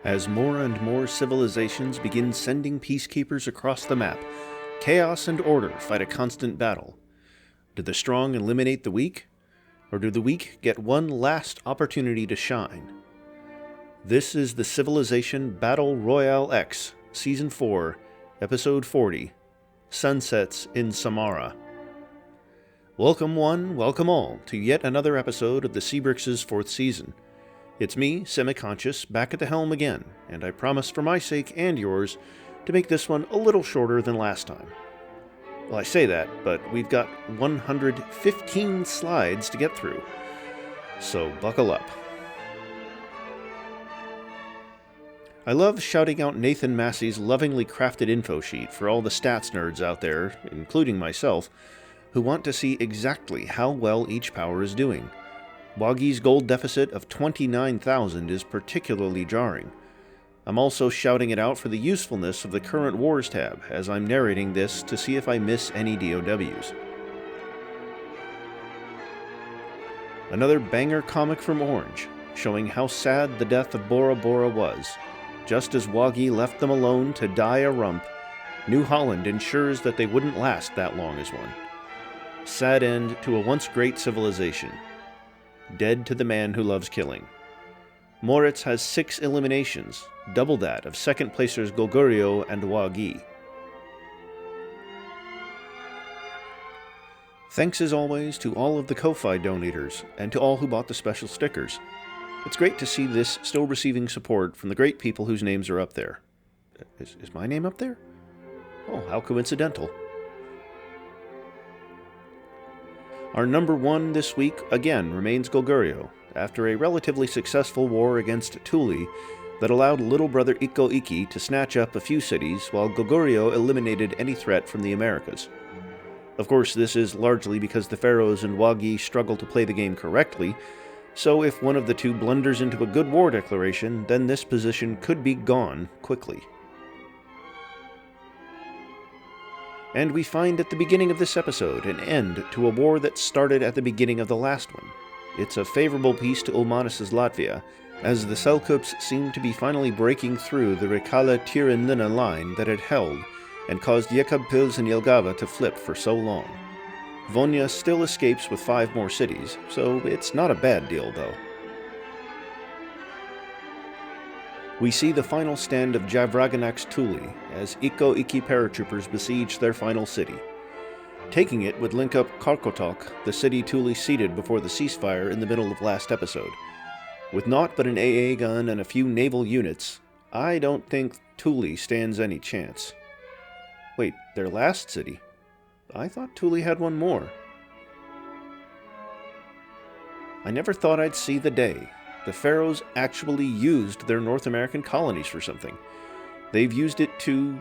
As more and more civilizations begin sending peacekeepers across the map, chaos and order fight a constant battle. Do the strong eliminate the weak? Or do the weak get one last opportunity to shine? This is the Civilization Battle Royale X, Season 4, Episode 40, Sunsets in Samara. Welcome one, welcome all, to yet another episode of the Seabrix's 4th season. It's me, Semi-Conscious, back at the helm again, and I promise for my sake and yours to make this one a little shorter than last time. Well, I say that, but we've got 115 slides to get through, so buckle up. I love shouting out Nathan Massey's lovingly crafted info sheet for all the stats nerds out there, including myself, who want to see exactly how well each power is doing. Waggi's gold deficit of 29,000 is particularly jarring. I'm also shouting it out for the usefulness of the Current Wars tab as I'm narrating this to see if I miss any DOWs. Another banger comic from Orange, showing how sad the death of Bora Bora was. Just as Waggi left them alone to die a rump, New Holland ensures that they wouldn't last that long as one. Sad end to a once great civilization. Dead to the man who loves killing. Moritz has 6 eliminations, double that of second placers Goguryeo and Waggi. Thanks as always to all of the Ko-Fi donators and to all who bought the special stickers. It's great to see this still receiving support from the great people whose names are up there. Is my name up there? Oh, how coincidental. Our number 1 this week, again, remains Goguryeo, after a relatively successful war against Thule that allowed little brother E40 to snatch up a few cities while Goguryeo eliminated any threat from the Americas. Of course, this is largely because the Pharaohs and Waggi struggle to play the game correctly, so if one of the two blunders into a good war declaration, then this position could be gone quickly. And we find at the beginning of this episode an end to a war that started at the beginning of the last one. It's a favorable piece to Ulmanis' Latvia, as the Selkups seem to be finally breaking through the Rekala-Tirinlina line that had held and caused Yekabpils and Jelgava to flip for so long. Vonya still escapes with 5 more cities, so it's not a bad deal though. We see the final stand of Javraganak's Thule as E40 paratroopers besiege their final city. Taking it would link up Karkotok, the city Thule ceded before the ceasefire in the middle of last episode. With naught but an AA gun and a few naval units, I don't think Thule stands any chance. Wait, their last city? I thought Thule had one more. I never thought I'd see the day. The Pharaohs actually used their North American colonies for something. They've used it to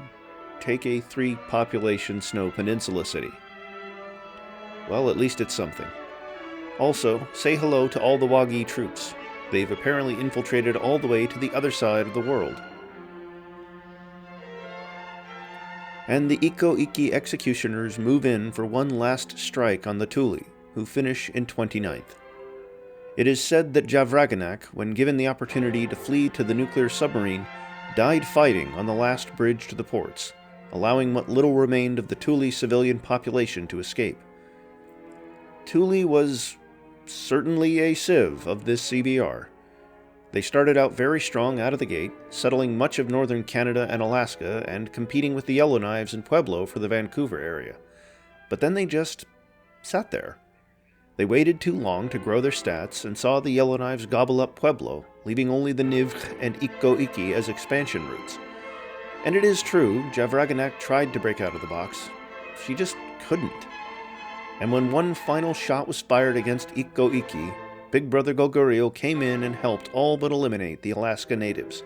take a 3-population snow peninsula city. Well, at least it's something. Also, say hello to all the Waggi troops. They've apparently infiltrated all the way to the other side of the world. And the E40 executioners move in for one last strike on the Thule, who finish in 29th. It is said that Javraganak, when given the opportunity to flee to the nuclear submarine, died fighting on the last bridge to the ports, allowing what little remained of the Thule civilian population to escape. Thule was certainly a civ of this CBR. They started out very strong out of the gate, settling much of northern Canada and Alaska and competing with the Yellowknives and Pueblo for the Vancouver area. But then they just sat there. They waited too long to grow their stats and saw the Yellowknives gobble up Pueblo, leaving only the Nivkh and E40 as expansion routes. And it is true, Javraganak tried to break out of the box. She just couldn't. And when one final shot was fired against E40, Big Brother Goguryeo came in and helped all but eliminate the Alaska natives.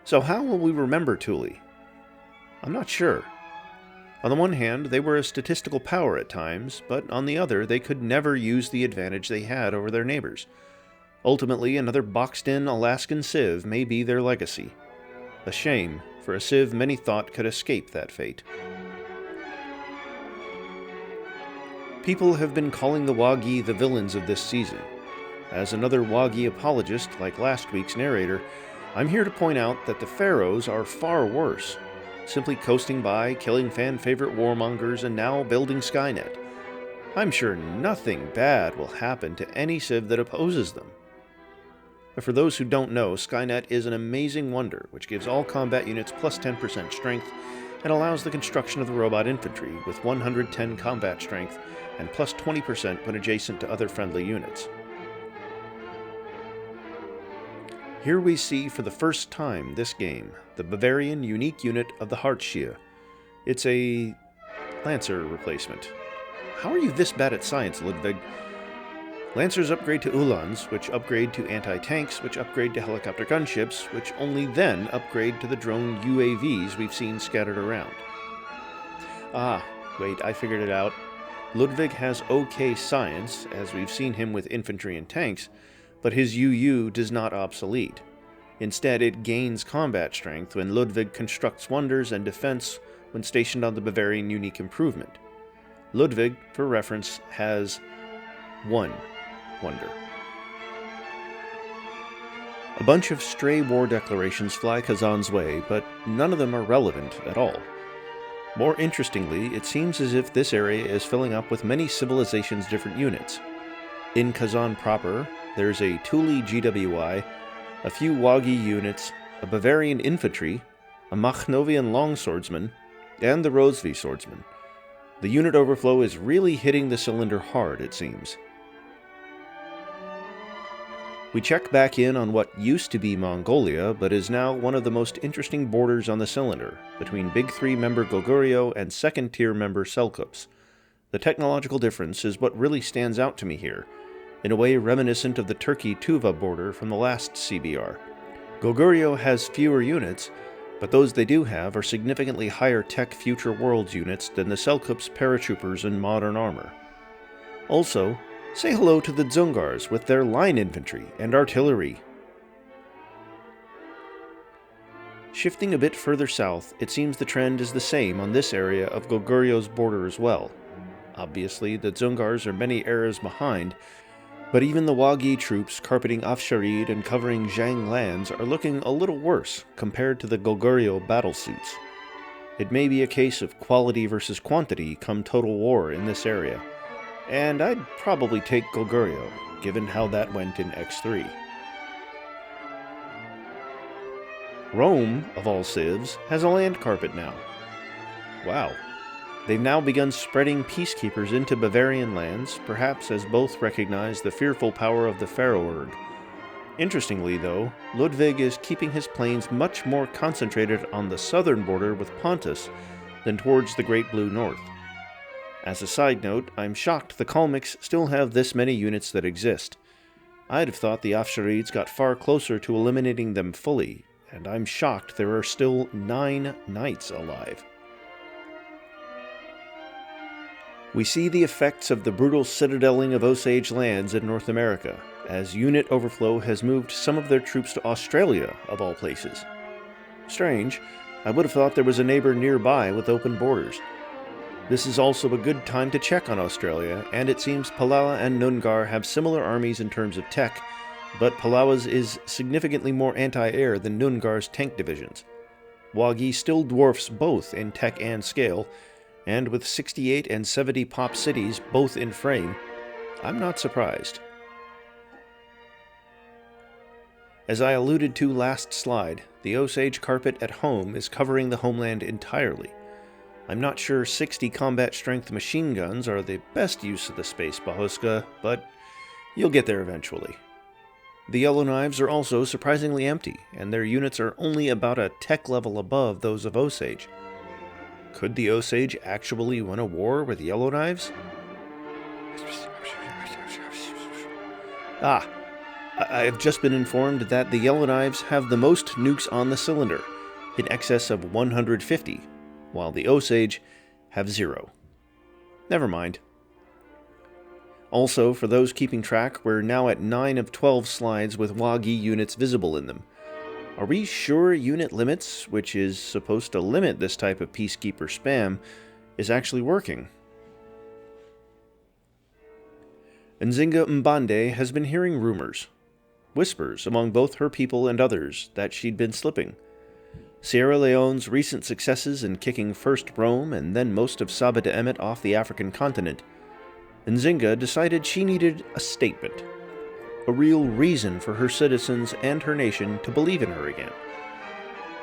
So how will we remember Thule? I'm not sure. On the one hand, they were a statistical power at times, but on the other, they could never use the advantage they had over their neighbors. Ultimately, another boxed-in Alaskan civ may be their legacy. A shame for a civ many thought could escape that fate. People have been calling the Waggi the villains of this season. As another Waggi apologist, like last week's narrator, I'm here to point out that the Pharaohs are far worse, simply coasting by, killing fan-favorite warmongers, and now building Skynet. I'm sure nothing bad will happen to any civ that opposes them. But for those who don't know, Skynet is an amazing wonder which gives all combat units plus 10% strength and allows the construction of the robot infantry with 110 combat strength and plus 20% when adjacent to other friendly units. Here we see for the first time this game the Bavarian unique unit of the Hartschia. It's a Lancer replacement. How are you this bad at science, Ludwig? Lancers upgrade to Uhlans, which upgrade to anti-tanks, which upgrade to helicopter gunships, which only then upgrade to the drone UAVs we've seen scattered around. Ah, wait, I figured it out. Ludwig has okay science, as we've seen him with infantry and tanks, but his UU does not obsolete. Instead, it gains combat strength when Ludwig constructs wonders and defense when stationed on the Bavarian unique improvement. Ludwig, for reference, has one wonder. A bunch of stray war declarations fly Kazan's way, but none of them are relevant at all. More interestingly, it seems as if this area is filling up with many civilizations' different units. In Kazan proper, there's a Thule GWI, a few Wagi units, a Bavarian infantry, a Machnovian longswordsman, and the Rosvi swordsman. The unit overflow is really hitting the cylinder hard, it seems. We check back in on what used to be Mongolia, but is now one of the most interesting borders on the cylinder, between Big 3 member Goguryeo and second-tier member Selkups. The technological difference is what really stands out to me here, in a way reminiscent of the Turkey-Tuva border from the last CBR. Goguryeo has fewer units, but those they do have are significantly higher tech Future Worlds units than the Selkups paratroopers in modern armor. Also, say hello to the Dzungars with their line infantry and artillery. Shifting a bit further south, it seems the trend is the same on this area of Goguryeo's border as well. Obviously, the Dzungars are many eras behind, but even the Wagi troops carpeting Afsharid and covering Zhang lands are looking a little worse compared to the Goguryeo battlesuits. It may be a case of quality versus quantity come total war in this area, and I'd probably take Goguryeo, given how that went in X3. Rome, of all civs, has a land carpet now. Wow. They've now begun spreading peacekeepers into Bavarian lands, perhaps as both recognize the fearful power of the Pharaohurg. Interestingly, though, Ludwig is keeping his planes much more concentrated on the southern border with Pontus than towards the Great Blue North. As a side note, I'm shocked the Kalmyks still have this many units that exist. I'd have thought the Afsharids got far closer to eliminating them fully, and I'm shocked there are still 9 knights alive. We see the effects of the brutal citadeling of Osage lands in North America, as unit overflow has moved some of their troops to Australia, of all places. Strange, I would have thought there was a neighbor nearby with open borders. This is also a good time to check on Australia, and it seems Palawa and Nungar have similar armies in terms of tech, but Palawa's is significantly more anti-air than Nungar's tank divisions. Wagi still dwarfs both in tech and scale, and with 68 and 70 pop cities both in frame, I'm not surprised. As I alluded to last slide, the Osage carpet at home is covering the homeland entirely. I'm not sure 60 combat strength machine guns are the best use of the space Bahuska, but you'll get there eventually. The Yellowknives are also surprisingly empty, and their units are only about a tech level above those of Osage. Could the Osage actually win a war with Yellowknives? I have just been informed that the Yellowknives have the most nukes on the cylinder, in excess of 150, while the Osage have 0. Never mind. Also, for those keeping track, we're now at 9 of 12 slides with Wagi units visible in them. Are we sure unit limits, which is supposed to limit this type of peacekeeper spam, is actually working? Nzinga Mbande has been hearing rumors. whispers among both her people and others that she'd been slipping. Sierra Leone's recent successes in kicking first Rome and then most of Saba de Emet off the African continent, Nzinga decided she needed a statement, a real reason for her citizens and her nation to believe in her again.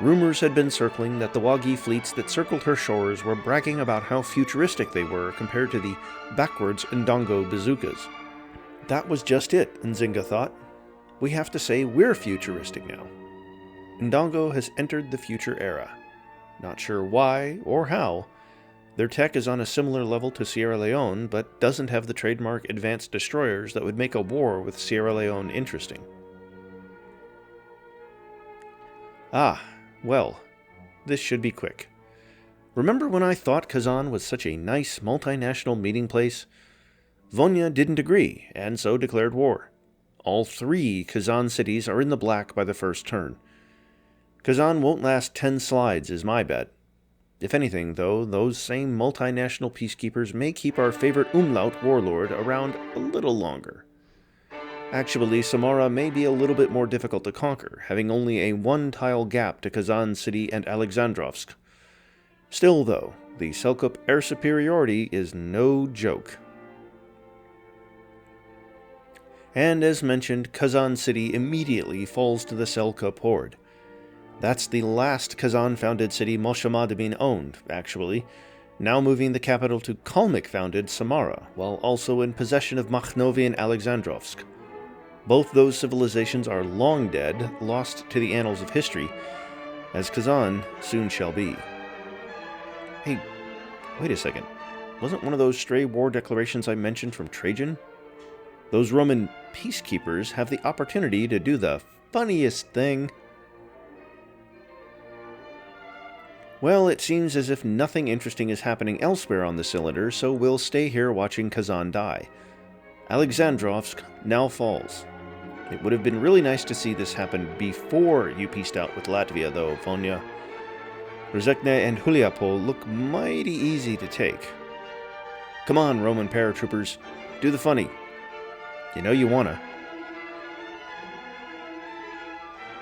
Rumors had been circling that the Wagi fleets that circled her shores were bragging about how futuristic they were compared to the backwards Ndongo bazookas. That was just it, Nzinga thought. We have to say we're futuristic now. Ndongo has entered the future era. Not sure why or how. Their tech is on a similar level to Sierra Leone, but doesn't have the trademark advanced destroyers that would make a war with Sierra Leone interesting. Well, this should be quick. Remember when I thought Kazan was such a nice multinational meeting place? Vonya didn't agree, and so declared war. All 3 Kazan cities are in the black by the first turn. Kazan won't last 10 slides is my bet. If anything, though, those same multinational peacekeepers may keep our favorite umlaut warlord around a little longer. Actually, Samara may be a little bit more difficult to conquer, having only a 1-tile gap to Kazan City and Alexandrovsk. Still, though, the Selkup air superiority is no joke. And as mentioned, Kazan City immediately falls to the Selkup horde. That's the last Kazan-founded city Moshamadabin owned, actually, now moving the capital to Kalmyk-founded Samara, while also in possession of Makhnovi and Alexandrovsk. Both those civilizations are long dead, lost to the annals of history, as Kazan soon shall be. Hey, wait a second. Wasn't one of those stray war declarations I mentioned from Trajan? Those Roman peacekeepers have the opportunity to do the funniest thing. Well, it seems as if nothing interesting is happening elsewhere on the cylinder, so we'll stay here watching Kazan die. Alexandrovsk now falls. It would have been really nice to see this happen before you pieced out with Latvia, though, Vonya. Rozhekne and Huliapol look mighty easy to take. Come on, Roman paratroopers. Do the funny. You know you wanna.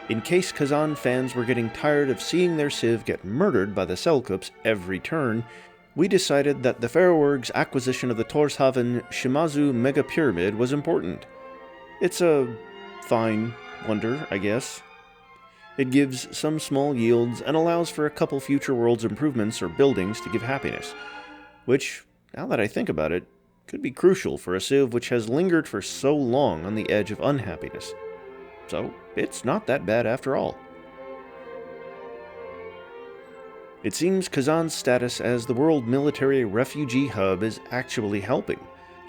In case Kazan fans were getting tired of seeing their civ get murdered by the Selkups every turn, we decided that the Faroerg's acquisition of the Torshavn Shimazu Mega Pyramid was important. It's a fine wonder, I guess. It gives some small yields and allows for a couple future worlds improvements or buildings to give happiness, which, now that I think about it, could be crucial for a civ which has lingered for so long on the edge of unhappiness. So, it's not that bad after all. It seems Kazan's status as the world military refugee hub is actually helping.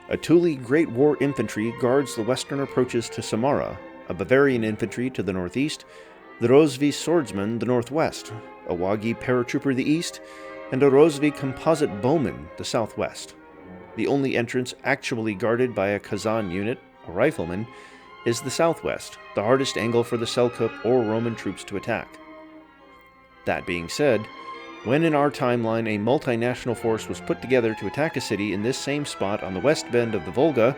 A Thule Great War infantry guards the western approaches to Samara, a Bavarian infantry to the northeast, the Rozvi swordsman the northwest, a Wagi paratrooper the east, and a Rozvi composite bowman the southwest. The only entrance actually guarded by a Kazan unit, a rifleman, is the southwest, the hardest angle for the Selkup or Roman troops to attack. That being said, when in our timeline a multinational force was put together to attack a city in this same spot on the west bend of the Volga,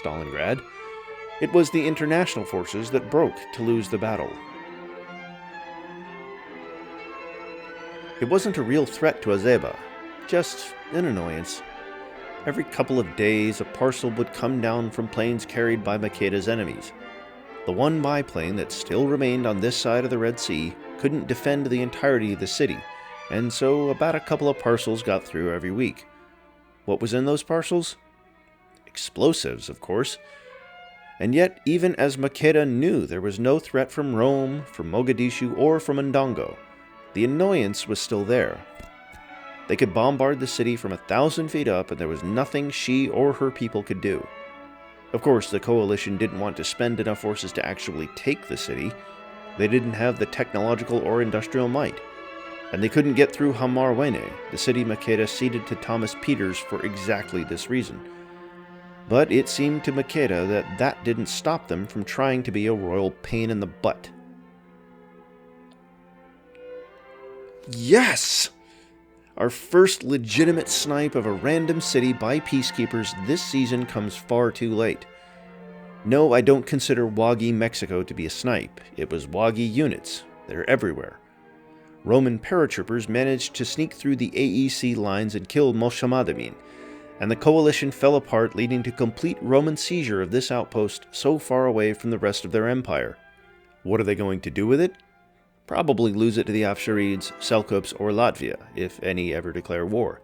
Stalingrad, it was the international forces that broke to lose the battle. It wasn't a real threat to Azeba, just an annoyance. Every couple of days, a parcel would come down from planes carried by Makeda's enemies. The one biplane that still remained on this side of the Red Sea couldn't defend the entirety of the city, and so about a couple of parcels got through every week. What was in those parcels? Explosives, of course. And yet, even as Makeda knew there was no threat from Rome, from Mogadishu, or from Ndongo, the annoyance was still there. They could bombard the city from 1,000 feet up, and there was nothing she or her people could do. Of course, the coalition didn't want to spend enough forces to actually take the city. They didn't have the technological or industrial might. And they couldn't get through Hamarwene, the city Makeda ceded to Thomas Peters for exactly this reason. But it seemed to Makeda that that didn't stop them from trying to be a royal pain in the butt. Yes! Our first legitimate snipe of a random city by peacekeepers this season comes far too late. No, I don't consider Wagi, Mexico to be a snipe. It was Wagi units. They're everywhere. Roman paratroopers managed to sneak through the AEC lines and kill Moshamadamin, and the coalition fell apart, leading to complete Roman seizure of this outpost so far away from the rest of their empire. What are they going to do with it? Probably lose it to the Afsharids, Seljuks, or Latvia, if any ever declare war.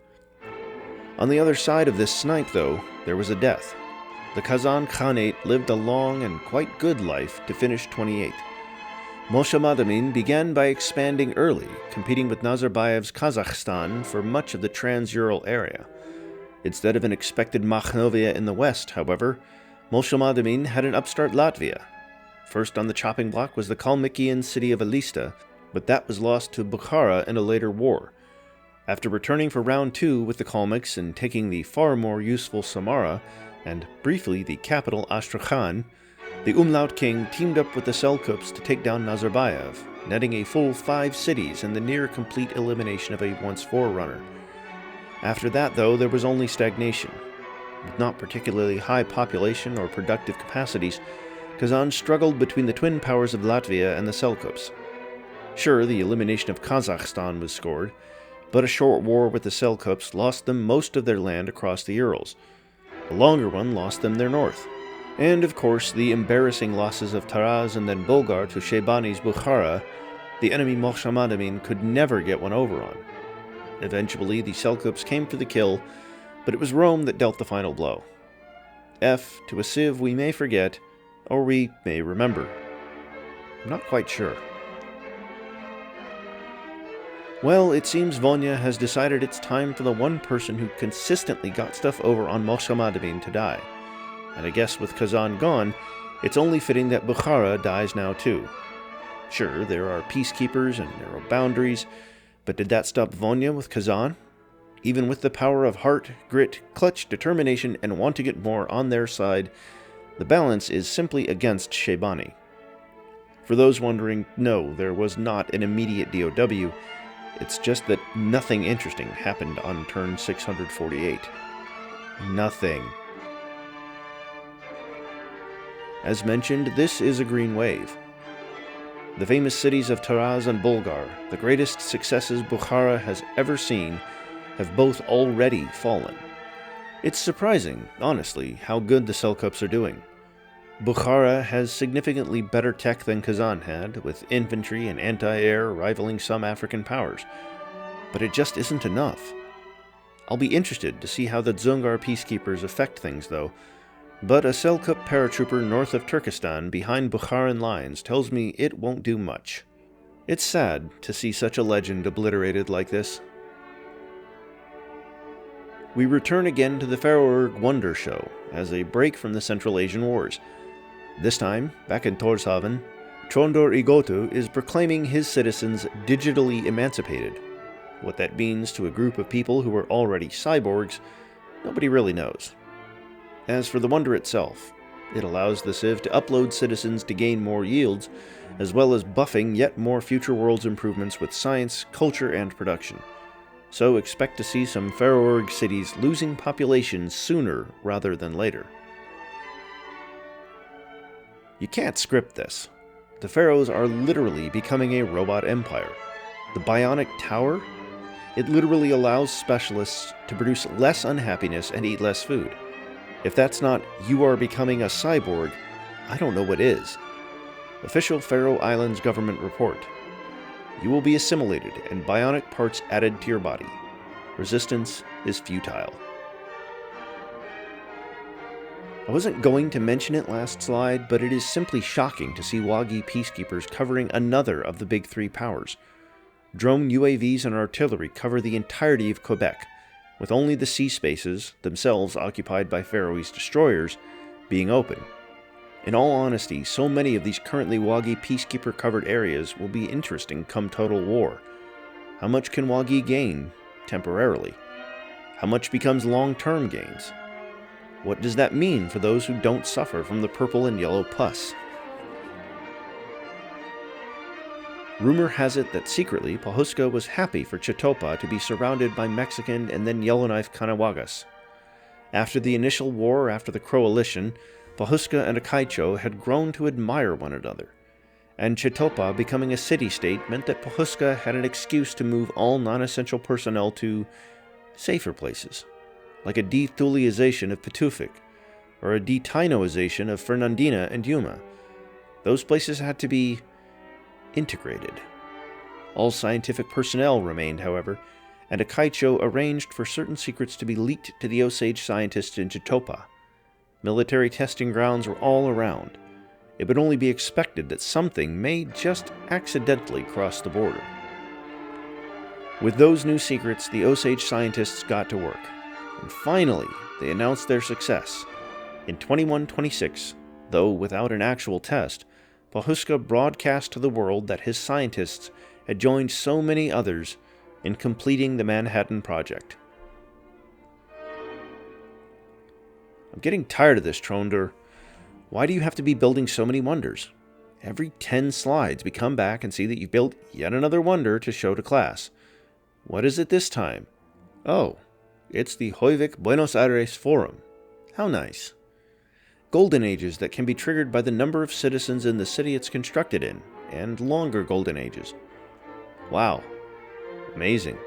On the other side of this snipe, though, there was a death. The Kazan Khanate lived a long and quite good life to finish 28th. Moshamadamin began by expanding early, competing with Nazarbayev's Kazakhstan for much of the Trans-Ural area. Instead of an expected Makhnovia in the west, however, Moshamadamin had an upstart Latvia. First on the chopping block was the Kalmykian city of Elista, but that was lost to Bukhara in a later war. After returning for round 2 with the Kalmyks and taking the far more useful Samara, and briefly the capital Astrakhan, the Umlaut king teamed up with the Seljuks to take down Nazarbayev, netting a full 5 cities and the near-complete elimination of a once forerunner. After that, though, there was only stagnation. With not particularly high population or productive capacities, Kazan struggled between the twin powers of Latvia and the Seljuks. Sure, the elimination of Kazakhstan was scored, but a short war with the Seljuks lost them most of their land across the Urals. A longer one lost them their north. And, of course, the embarrassing losses of Taraz and then Bulgar to Shaybani's Bukhara, the enemy Moshamadamin could never get one over on. Eventually, the Seljuks came for the kill, but it was Rome that dealt the final blow. F to a civ we may forget, or we may remember. I'm not quite sure. Well, it seems Vonya has decided it's time for the one person who consistently got stuff over on Moshamadamin to die. And I guess with Kazan gone, it's only fitting that Bukhara dies now too. Sure, there are peacekeepers and narrow boundaries, but did that stop Vonya with Kazan? Even with the power of heart, grit, clutch, determination, and want to get more on their side, the balance is simply against Shaybani. For those wondering, no, there was not an immediate DOW, it's just that nothing interesting happened on turn 648. Nothing. As mentioned, this is a green wave. The famous cities of Taraz and Bulgar, the greatest successes Bukhara has ever seen, have both already fallen. It's surprising, honestly, how good the Seljuks are doing. Bukhara has significantly better tech than Kazan had, with infantry and anti-air rivaling some African powers. But it just isn't enough. I'll be interested to see how the Dzungar peacekeepers affect things, though. But a Seljuk paratrooper north of Turkestan behind Bukharan lines tells me it won't do much. It's sad to see such a legend obliterated like this. We return again to the Faroerg Wonder Show as a break from the Central Asian Wars. This time, back in Tórshavn, Tróndur Igotu is proclaiming his citizens digitally emancipated. What that means to a group of people who are already cyborgs, nobody really knows. As for the Wonder itself, it allows the Civ to upload citizens to gain more yields, as well as buffing yet more future worlds improvements with science, culture, and production. So expect to see some Faroerg cities losing population sooner rather than later. You can't script this. The Pharaohs are literally becoming a robot empire. The Bionic Tower? It literally allows specialists to produce less unhappiness and eat less food. If that's not "you are becoming a cyborg," I don't know what is. Official Faroe Islands government report. You will be assimilated and bionic parts added to your body. Resistance is futile. I wasn't going to mention it last slide, but it is simply shocking to see Wagi peacekeepers covering another of the big three powers. Drone UAVs and artillery cover the entirety of Quebec, with only the sea spaces, themselves occupied by Faroese destroyers, being open. In all honesty, so many of these currently Wagi peacekeeper-covered areas will be interesting come total war. How much can Wagi gain, temporarily? How much becomes long-term gains? What does that mean for those who don't suffer from the purple and yellow pus? Rumor has it that secretly Pahuska was happy for Chitopa to be surrounded by Mexican and then Yellowknife Kanawagas. After the initial war after the Coalition, Pahuska and Akaicho had grown to admire one another, and Chitopa becoming a city-state meant that Pahuska had an excuse to move all non-essential personnel to safer places, like a de-Thuliization of Petufik, or a de-Tainoization of Fernandina and Yuma. Those places had to be integrated. All scientific personnel remained, however, and Akaicho arranged for certain secrets to be leaked to the Osage scientists in Chitopa. Military testing grounds were all around. It would only be expected that something may just accidentally cross the border. With those new secrets, the Osage scientists got to work, and finally they announced their success. In 2126, though without an actual test, Pahuska broadcast to the world that his scientists had joined so many others in completing the Manhattan Project. I'm getting tired of this, Tronder. Why do you have to be building so many wonders? Every 10 slides we come back and see that you've built yet another wonder to show to class. What is it this time? Oh, it's the Hoivik Buenos Aires Forum. How nice. Golden ages that can be triggered by the number of citizens in the city it's constructed in, and longer golden ages. Wow. Amazing.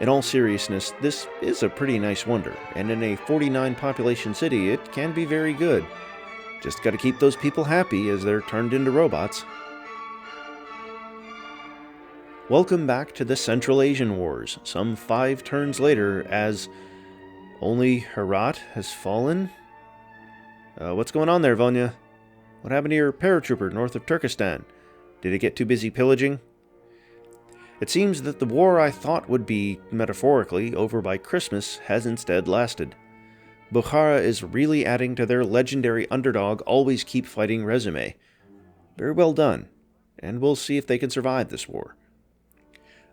In all seriousness, this is a pretty nice wonder, and in a 49 population city, it can be very good. Just gotta keep those people happy as they're turned into robots. Welcome back to the Central Asian Wars, some 5 turns later, as only Herat has fallen? What's going on there, Vonya? What happened to your paratrooper north of Turkestan? Did it get too busy pillaging? It seems that the war I thought would be, metaphorically, over by Christmas has instead lasted. Bukhara is really adding to their legendary underdog always keep fighting resume. Very well done, and we'll see if they can survive this war.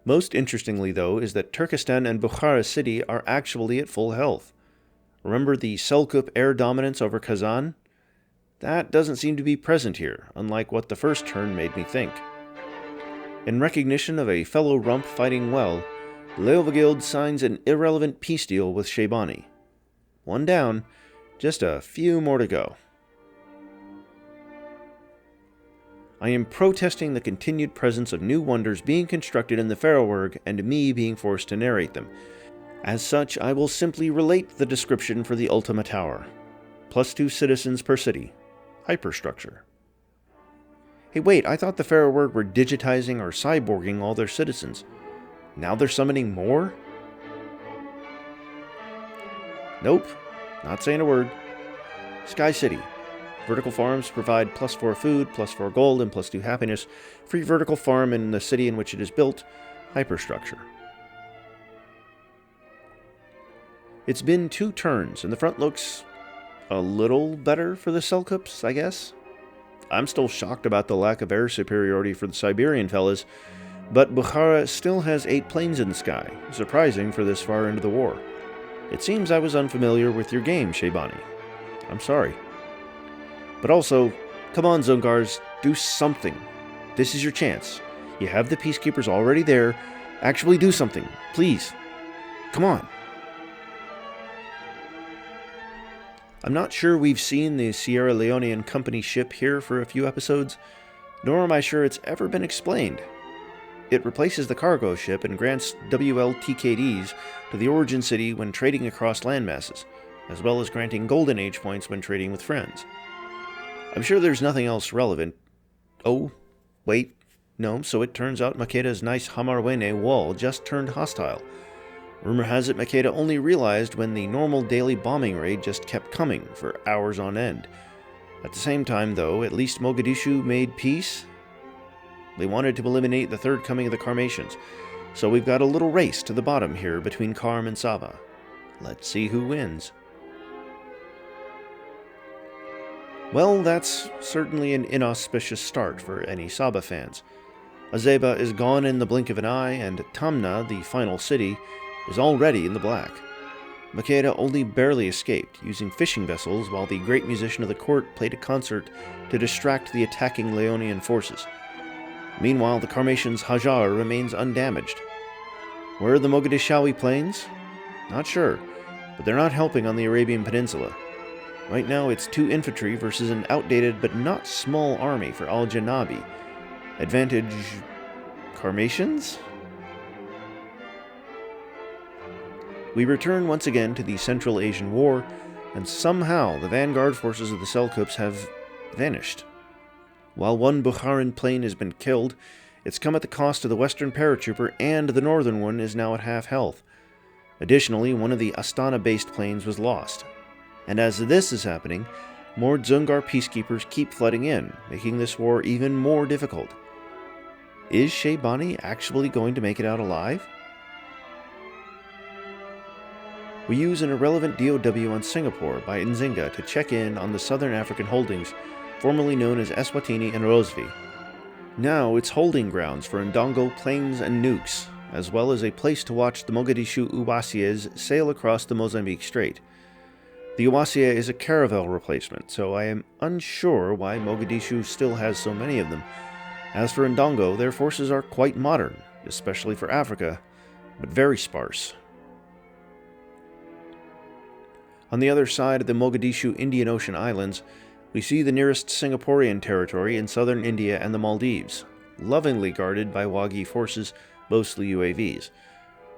Most interestingly, though, is that Turkestan and Bukhara city are actually at full health. Remember the Selkup air dominance over Kazan? That doesn't seem to be present here, unlike what the first turn made me think. In recognition of a fellow rump fighting well, Leovigild signs an irrelevant peace deal with Shaybani. 1 down, just a few more to go. I am protesting the continued presence of new wonders being constructed in the Pharaohwerg and me being forced to narrate them. As such, I will simply relate the description for the Ultima Tower. +2 citizens per city. Hyperstructure. Hey wait, I thought the Pharaohwerg were digitizing or cyborging all their citizens. Now they're summoning more? Nope, not saying a word. Sky City. Vertical farms provide +4 food, +4 gold, and +2 happiness. Free vertical farm in the city in which it is built. Hyperstructure. It's been 2 turns, and the front looks a little better for the Selkups, I guess. I'm still shocked about the lack of air superiority for the Siberian fellas, but Bukhara still has 8 planes in the sky, surprising for this far into the war. It seems I was unfamiliar with your game, Shaybani. I'm sorry. But also, come on, Zungars, do something. This is your chance. You have the peacekeepers already there. Actually do something, please. Come on. I'm not sure we've seen the Sierra Leonean Company ship here for a few episodes, nor am I sure it's ever been explained. It replaces the cargo ship and grants WLTKDs to the origin city when trading across landmasses, as well as granting Golden Age points when trading with friends. I'm sure there's nothing else relevant. Oh, wait, no, so it turns out Makeda's nice Hamarwene wall just turned hostile. Rumor has it Makeda only realized when the normal daily bombing raid just kept coming for hours on end. At the same time, though, at least Mogadishu made peace. They wanted to eliminate the third coming of the Karmatians, so we've got a little race to the bottom here between Karm and Saba. Let's see who wins. Well, that's certainly an inauspicious start for any Saba fans. Azeba is gone in the blink of an eye, and Tamna, the final city, is already in the black. Makeda only barely escaped, using fishing vessels while the great musician of the court played a concert to distract the attacking Leonian forces. Meanwhile, the Karmatians' Hajar remains undamaged. Where are the Mogadishawi plains? Not sure, but they're not helping on the Arabian Peninsula. Right now it's 2 infantry versus an outdated but not small army for Al-Janabi. Advantage... Karmatians? We return once again to the Central Asian War, and somehow the vanguard forces of the Seljuks have vanished. While one Bukharan plane has been killed, it's come at the cost of the western paratrooper, and the northern one is now at half health. Additionally, one of the Astana-based planes was lost. And as this is happening, more Dzungar peacekeepers keep flooding in, making this war even more difficult. Is Shaybani actually going to make it out alive? We use an irrelevant DOW on Singapore by Nzinga to check in on the Southern African holdings, formerly known as Eswatini and Rosvi. Now it's holding grounds for Ndongo planes and nukes, as well as a place to watch the Mogadishu Uwasias sail across the Mozambique Strait. The Uwasia is a caravel replacement, so I am unsure why Mogadishu still has so many of them. As for Ndongo, their forces are quite modern, especially for Africa, but very sparse. On the other side of the Mogadishu Indian Ocean Islands, we see the nearest Singaporean territory in southern India and the Maldives, lovingly guarded by Wagi forces, mostly UAVs.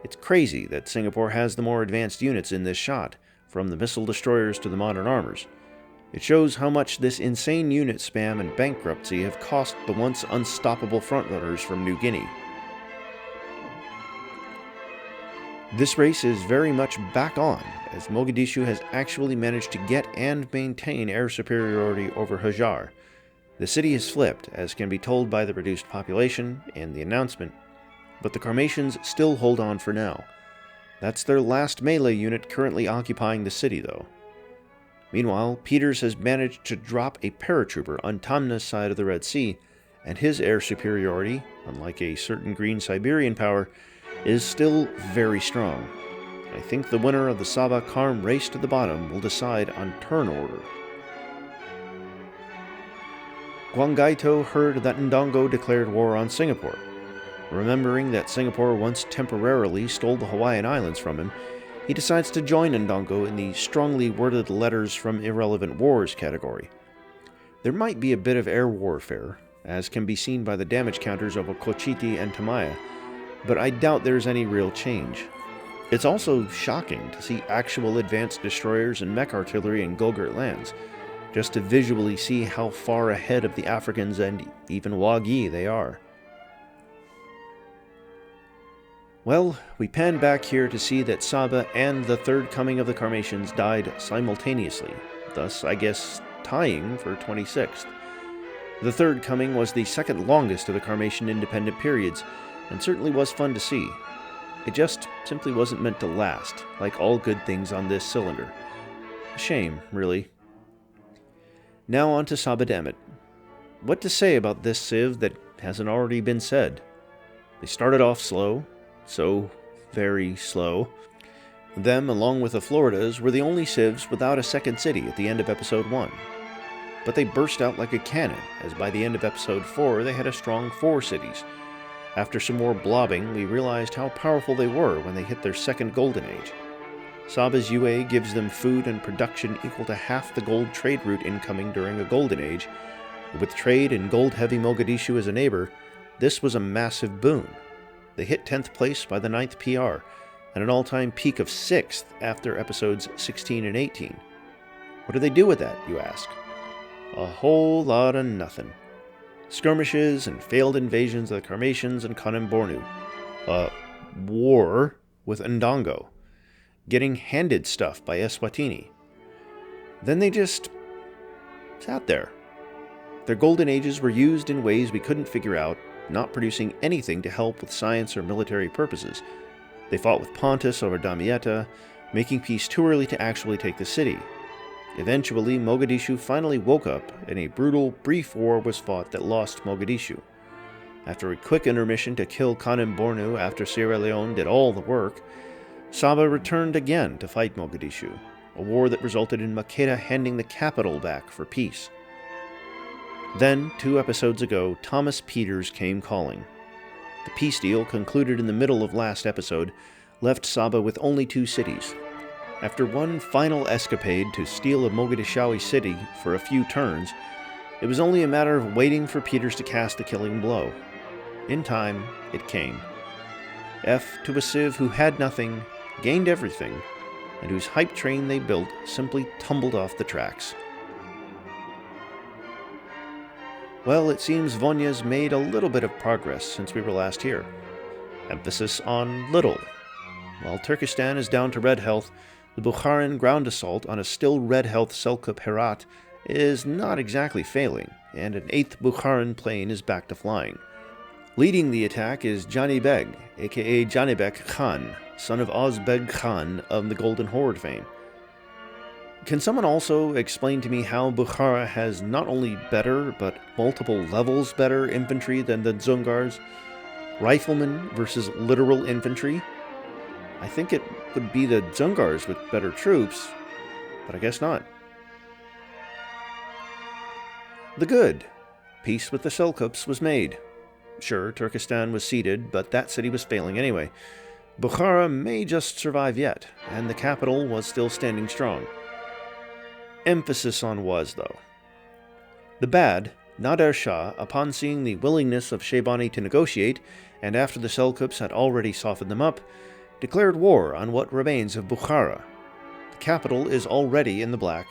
It's crazy that Singapore has the more advanced units in this shot, from the missile destroyers to the modern armors. It shows how much this insane unit spam and bankruptcy have cost the once unstoppable frontrunners from New Guinea. This race is very much back on, as Mogadishu has actually managed to get and maintain air superiority over Hajar. The city has flipped, as can be told by the reduced population and the announcement, but the Karmatians still hold on for now. That's their last melee unit currently occupying the city, though. Meanwhile, Peters has managed to drop a paratrooper on Tamna's side of the Red Sea, and his air superiority, unlike a certain green Siberian power, is still very strong. I think the winner of the Sabah-Karm race to the bottom will decide on turn order. Gwanggaito heard that Ndongo declared war on Singapore. Remembering that Singapore once temporarily stole the Hawaiian Islands from him, he decides to join Ndongo in the strongly worded letters from irrelevant wars category. There might be a bit of air warfare, as can be seen by the damage counters of Okochiti and Tamaya, but I doubt there's any real change. It's also shocking to see actual advanced destroyers and mech artillery in Gulgurt lands, just to visually see how far ahead of the Africans and even Wagi they are. Well, we pan back here to see that Sabah and the third coming of the Karmatians died simultaneously, thus, I guess, tying for 26th. The third coming was the second longest of the Karmatian independent periods, and certainly was fun to see. It just simply wasn't meant to last, like all good things on this cylinder. A shame, really. Now on to Sabah Dammit. What to say about this civ that hasn't already been said? They started off slow, so very slow. Them, along with the Floridas, were the only civs without a second city at the end of Episode 1. But they burst out like a cannon, as by the end of Episode 4 they had a strong 4 cities. After some more blobbing, we realized how powerful they were when they hit their second golden age. Sabah's UA gives them food and production equal to half the gold trade route incoming during a golden age. With trade and gold-heavy Mogadishu as a neighbor, this was a massive boon. They hit 10th place by the 9th PR, and an all-time peak of 6th after episodes 16 and 18. What do they do with that, you ask? A whole lot of nothing. Skirmishes and failed invasions of the Karmatians and Kanem Bornu. War with Ndongo. Getting handed stuff by Eswatini. Then they just sat there. Their golden ages were used in ways we couldn't figure out, not producing anything to help with science or military purposes. They fought with Pontus over Damietta, making peace too early to actually take the city. Eventually, Mogadishu finally woke up, and a brutal, brief war was fought that lost Mogadishu. After a quick intermission to kill Kanem Bornu after Sierra Leone did all the work, Sabah returned again to fight Mogadishu, a war that resulted in Makeda handing the capital back for peace. Then, 2 episodes ago, Thomas Peters came calling. The peace deal, concluded in the middle of last episode, left Sabah with only 2 cities. After one final escapade to steal a Mogadishawi city for a few turns, it was only a matter of waiting for Peters to cast the killing blow. In time, it came. F to a civ who had nothing, gained everything, and whose hype train they built simply tumbled off the tracks. Well, it seems Vonya's made a little bit of progress since we were last here. Emphasis on little. While Turkestan is down to red health, the Bukharan ground assault on a still red health Selkup Herat is not exactly failing, and an 8th Bukharan plane is back to flying. Leading the attack is Jani Beg, aka Janibek Khan, son of Ozbeg Khan of the Golden Horde fame. Can someone also explain to me how Bukhara has not only better, but multiple levels better infantry than the Dzungars? Riflemen versus literal infantry? I think it would be the Dzungars with better troops, but I guess not. The good. Peace with the Selkups was made. Sure, Turkestan was ceded, but that city was failing anyway. Bukhara may just survive yet, and the capital was still standing strong. Emphasis on was, though. The bad, Nader Shah, upon seeing the willingness of Shaybani to negotiate, and after the Selkups had already softened them up, declared war on what remains of Bukhara. The capital is already in the black,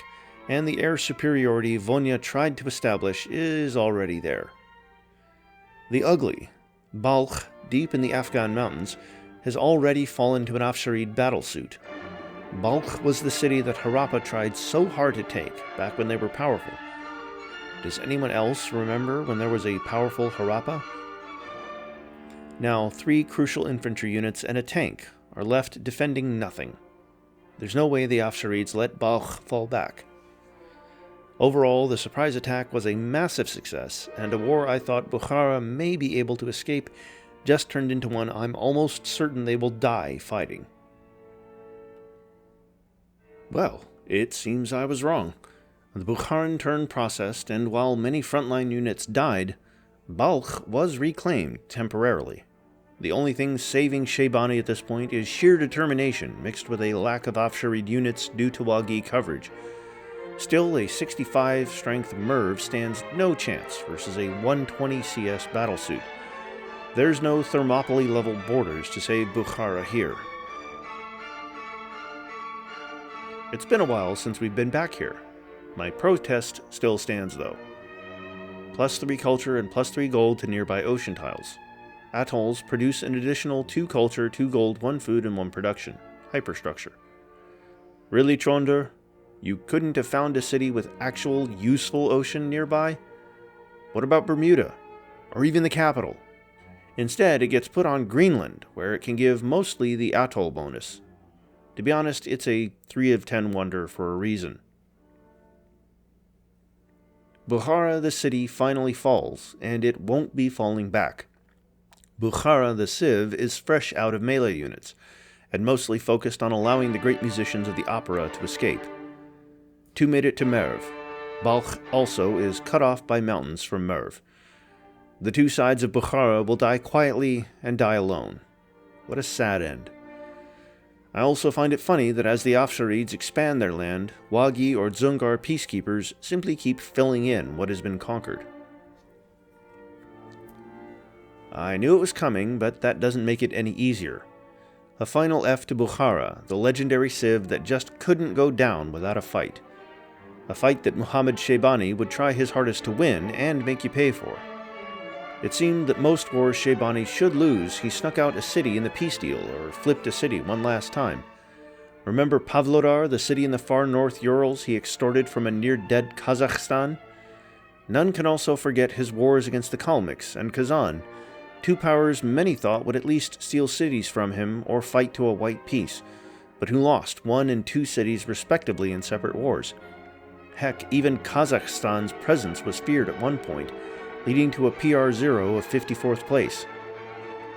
and the air superiority Vonya tried to establish is already there. The ugly, Balkh, deep in the Afghan mountains, has already fallen to an Afsharid battlesuit. Balkh was the city that Harappa tried so hard to take back when they were powerful. Does anyone else remember when there was a powerful Harappa? Now 3 crucial infantry units and a tank are left defending nothing. There's no way the Afsharids let Balkh fall back. Overall, the surprise attack was a massive success, and a war I thought Bukhara may be able to escape just turned into one I'm almost certain they will die fighting. Well, it seems I was wrong. The Bukharan turn processed, and while many frontline units died, Balkh was reclaimed temporarily. The only thing saving Shaybani at this point is sheer determination mixed with a lack of Afsharid units due to Wagi coverage. Still, a 65 strength Merv stands no chance versus a 120 CS battlesuit. There's no Thermopylae level borders to save Bukhara here. It's been a while since we've been back here. My protest still stands though. +3 culture and +3 gold to nearby ocean tiles. Atolls produce an additional 2 culture, 2 gold, 1 food, and 1 production. Hyperstructure. Really, Tronder? You couldn't have found a city with actual useful ocean nearby? What about Bermuda? Or even the capital? Instead, it gets put on Greenland, where it can give mostly the atoll bonus. To be honest, it's a 3 of 10 wonder for a reason. Bukhara the city finally falls, and it won't be falling back. Bukhara the civ is fresh out of melee units, and mostly focused on allowing the great musicians of the opera to escape. 2 made it to Merv. Balkh also is cut off by mountains from Merv. The 2 sides of Bukhara will die quietly and die alone. What a sad end. I also find it funny that as the Afsharids expand their land, Wagi or Dzungar peacekeepers simply keep filling in what has been conquered. I knew it was coming, but that doesn't make it any easier. A final F to Bukhara, the legendary civ that just couldn't go down without a fight. A fight that Muhammad Shaybani would try his hardest to win and make you pay for. It seemed that most wars Shaybani should lose, he snuck out a city in the peace deal, or flipped a city one last time. Remember Pavlodar, the city in the far north Urals he extorted from a near-dead Kazakhstan? None can also forget his wars against the Kalmyks and Kazan, 2 powers many thought would at least steal cities from him or fight to a white peace, but who lost 1 and 2 cities respectively in separate wars. Heck, even Kazakhstan's presence was feared at one point, leading to a PR0 of 54th place.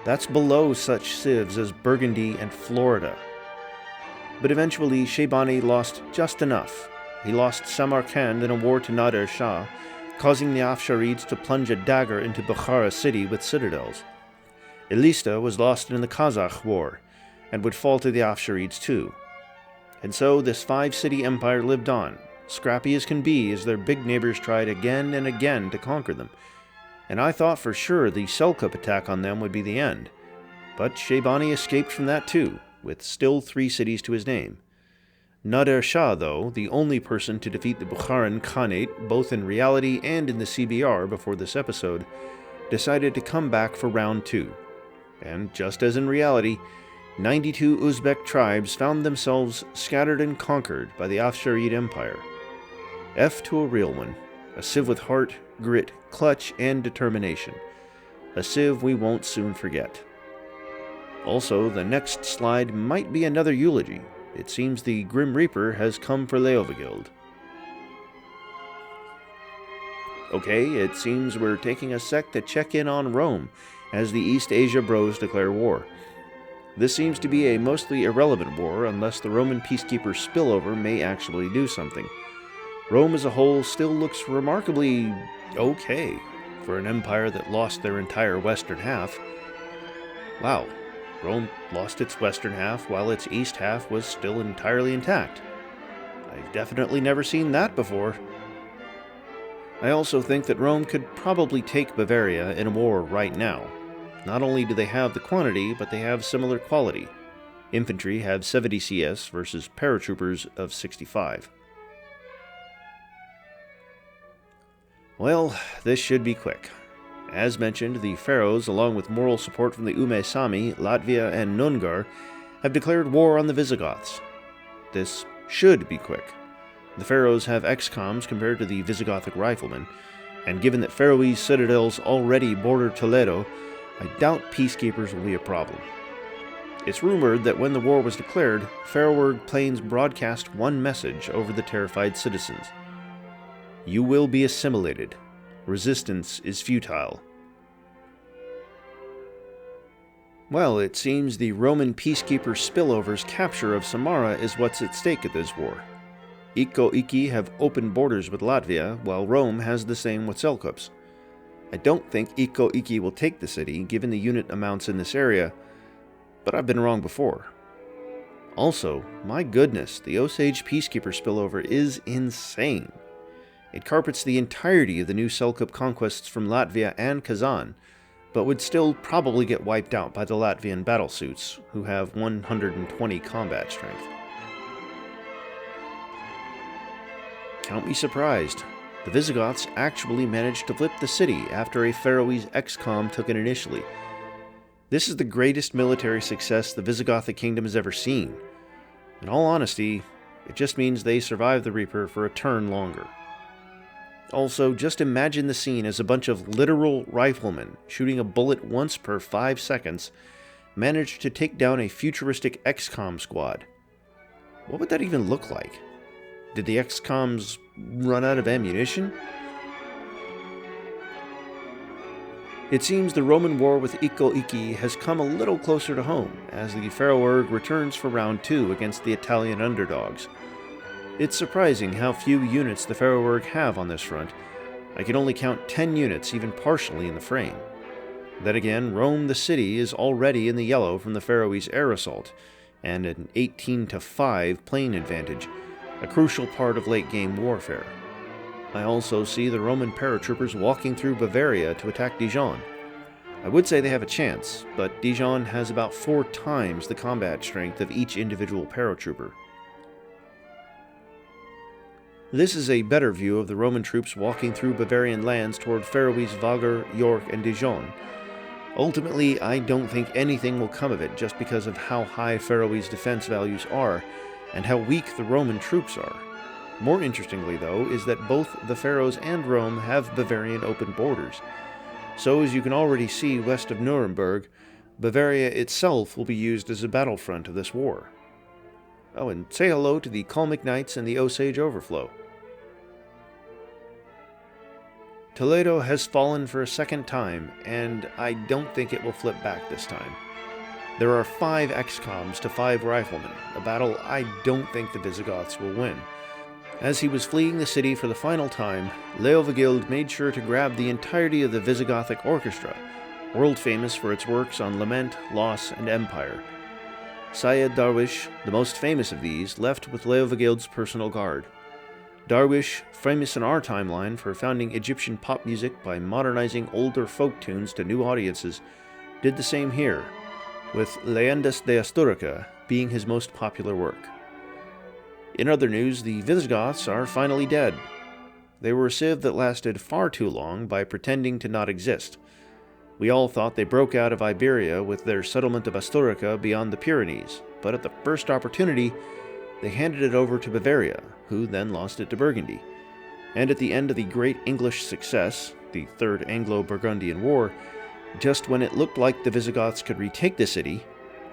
That's below such civs as Burgundy and Florida. But eventually, Shaybani lost just enough. He lost Samarkand in a war to Nader Shah, causing the Afsharids to plunge a dagger into Bukhara city with citadels. Elista was lost in the Kazakh war, and would fall to the Afsharids too. And so this 5-city empire lived on, scrappy as can be as their big neighbors tried again and again to conquer them. And I thought for sure the Selkirk attack on them would be the end. But Shaybani escaped from that too, with still 3 cities to his name. Nader Shah, though, the only person to defeat the Bukharan Khanate both in reality and in the CBR before this episode, decided to come back for round 2. And just as in reality, 92 Uzbek tribes found themselves scattered and conquered by the Afsharid Empire. F to a real one, a civ with heart, grit, clutch, and determination. A civ we won't soon forget. Also, the next slide might be another eulogy. It seems the Grim Reaper has come for Leovigild. Okay, it seems we're taking a sec to check in on Rome, as the East Asia Bros declare war. This seems to be a mostly irrelevant war, unless the Roman peacekeeper spillover may actually do something. Rome as a whole still looks remarkably okay for an empire that lost their entire western half. Wow. Rome lost its western half while its east half was still entirely intact. I've definitely never seen that before. I also think that Rome could probably take Bavaria in a war right now. Not only do they have the quantity, but they have similar quality. Infantry have 70 CS versus paratroopers of 65. Well, this should be quick. As mentioned, the Pharaohs, along with moral support from the Ume Sami, Latvia, and Nungar, have declared war on the Visigoths. This should be quick. The Pharaohs have XComs compared to the Visigothic riflemen, and given that Faroese citadels already border Toledo, I doubt peacekeepers will be a problem. It's rumored that when the war was declared, Faroe planes broadcast one message over the terrified citizens. You will be assimilated. Resistance is futile. Well, it seems the Roman peacekeeper spillover's capture of Samara is what's at stake at this war. E40 have open borders with Latvia, while Rome has the same with Selkups. I don't think E40 will take the city, given the unit amounts in this area, but I've been wrong before. Also, my goodness, the Osage peacekeeper spillover is insane. It carpets the entirety of the new Selkup conquests from Latvia and Kazan, but would still probably get wiped out by the Latvian battlesuits, who have 120 combat strength. Count me surprised. The Visigoths actually managed to flip the city after a Faroese XCOM took it initially. This is the greatest military success the Visigothic kingdom has ever seen. In all honesty, it just means they survived the Reaper for a turn longer. Also, just imagine the scene as a bunch of literal riflemen shooting a bullet once per 5 seconds managed to take down a futuristic XCOM squad. What would that even look like? Did the XCOMs run out of ammunition? It seems the Roman war with E40 has come a little closer to home, as the Faroe returns for round 2 against the Italian underdogs. It's surprising how few units the Faroe have on this front. I can only count 10 units even partially in the frame. Then again, Rome the city is already in the yellow from the Faroese air assault, and an 18-5 plane advantage, a crucial part of late-game warfare. I also see the Roman paratroopers walking through Bavaria to attack Dijon. I would say they have a chance, but Dijon has about 4 times the combat strength of each individual paratrooper. This is a better view of the Roman troops walking through Bavarian lands toward Faroese Vagar, York, and Dijon. Ultimately, I don't think anything will come of it just because of how high Faroese defense values are, and how weak the Roman troops are. More interestingly, though, is that both the Faroes and Rome have Bavarian open borders. So, as you can already see west of Nuremberg, Bavaria itself will be used as a battlefront of this war. Oh, and say hello to the Kalmyk Knights and the Osage Overflow. Toledo has fallen for a second time, and I don't think it will flip back this time. There are 5 XComs to 5 riflemen, a battle I don't think the Visigoths will win. As he was fleeing the city for the final time, Leovigild made sure to grab the entirety of the Visigothic orchestra, world famous for its works on lament, loss, and empire. Syed Darwish, the most famous of these, left with Leovigild's personal guard. Darwish, famous in our timeline for founding Egyptian pop music by modernizing older folk tunes to new audiences, did the same here, with Leyendas de Asturica being his most popular work. In other news, the Visigoths are finally dead. They were a civ that lasted far too long by pretending to not exist. We all thought they broke out of Iberia with their settlement of Asturica beyond the Pyrenees, but at the first opportunity, they handed it over to Bavaria, who then lost it to Burgundy. And at the end of the Great English Success, the Third Anglo-Burgundian War, just when it looked like the Visigoths could retake the city,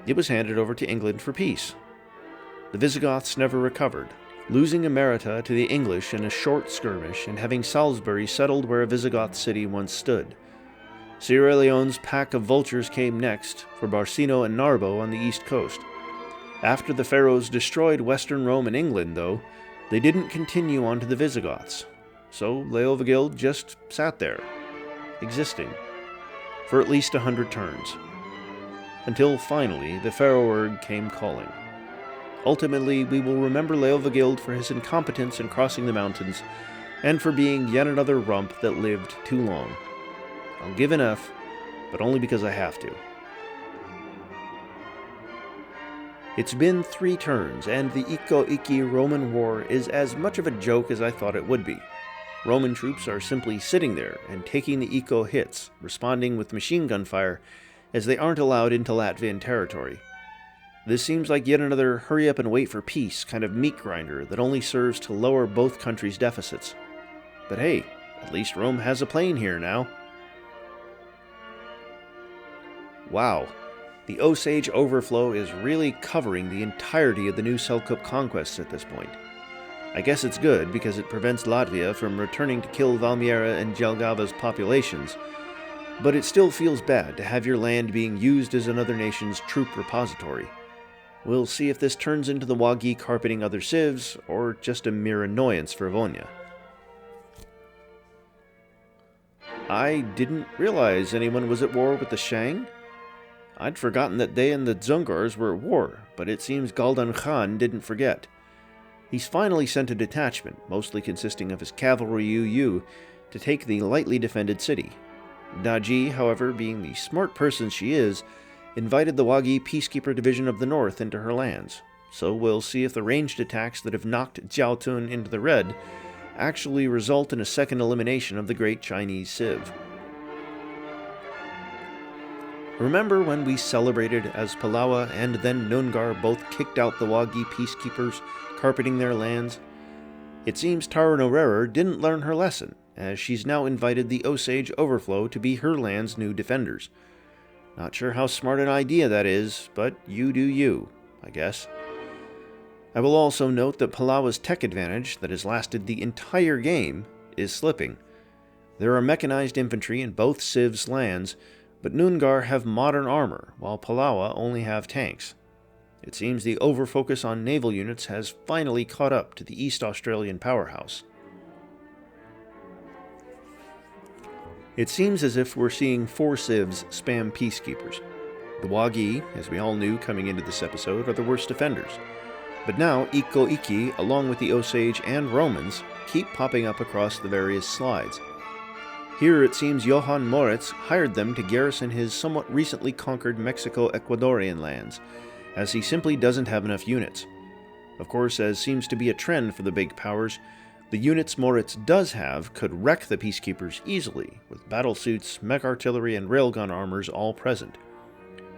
it was handed over to England for peace. The Visigoths never recovered, losing Emerita to the English in a short skirmish and having Salisbury settled where a Visigoth city once stood. Sierra Leone's pack of vultures came next, for Barcino and Narbo on the east coast. After the Pharaohs destroyed western Rome and England, though, they didn't continue on to the Visigoths. So Leovigild just sat there, existing, for at least 100 turns. Until finally, the Pharaohurg came calling. Ultimately, we will remember Leovigild for his incompetence in crossing the mountains, and for being yet another rump that lived too long. I'll give an F, but only because I have to. It's been 3 turns, and the E40 Roman War is as much of a joke as I thought it would be. Roman troops are simply sitting there and taking the eco hits, responding with machine gun fire, as they aren't allowed into Latvian territory. This seems like yet another hurry up and wait for peace kind of meat grinder that only serves to lower both countries' deficits. But hey, at least Rome has a plane here now. Wow, the Osage overflow is really covering the entirety of the new Seljuk conquests at this point. I guess it's good because it prevents Latvia from returning to kill Valmiera and Jelgava's populations, but it still feels bad to have your land being used as another nation's troop repository. We'll see if this turns into the Wagi carpeting other civs, or just a mere annoyance for Vonya. I didn't realize anyone was at war with the Shang. I'd forgotten that they and the Dzungars were at war, but it seems Galdan Khan didn't forget. He's finally sent a detachment, mostly consisting of his cavalry UU, to take the lightly defended city. Daji, however, being the smart person she is, invited the Wagi Peacekeeper Division of the North into her lands, so we'll see if the ranged attacks that have knocked Jiaotun into the red actually result in a second elimination of the Great Chinese Civ. Remember when we celebrated as Palawa and then Nungar both kicked out the Wagi peacekeepers, carpeting their lands? It seems Taranaurerer didn't learn her lesson, as she's now invited the Osage Overflow to be her land's new defenders. Not sure how smart an idea that is, but you do you, I guess. I will also note that Palawa's tech advantage, that has lasted the entire game, is slipping. There are mechanized infantry in both civs' lands, but Nungar have modern armor, while Palawa only have tanks. It seems the overfocus on naval units has finally caught up to the East Australian powerhouse. It seems as if we're seeing 4 civs spam peacekeepers. The Wagi, as we all knew coming into this episode, are the worst defenders. But now E40, along with the Osage and Romans, keep popping up across the various slides. Here it seems Johann Moritz hired them to garrison his somewhat recently conquered Mexico-Ecuadorian lands, as he simply doesn't have enough units. Of course, as seems to be a trend for the big powers, the units Moritz does have could wreck the peacekeepers easily, with battlesuits, mech artillery, and railgun armors all present.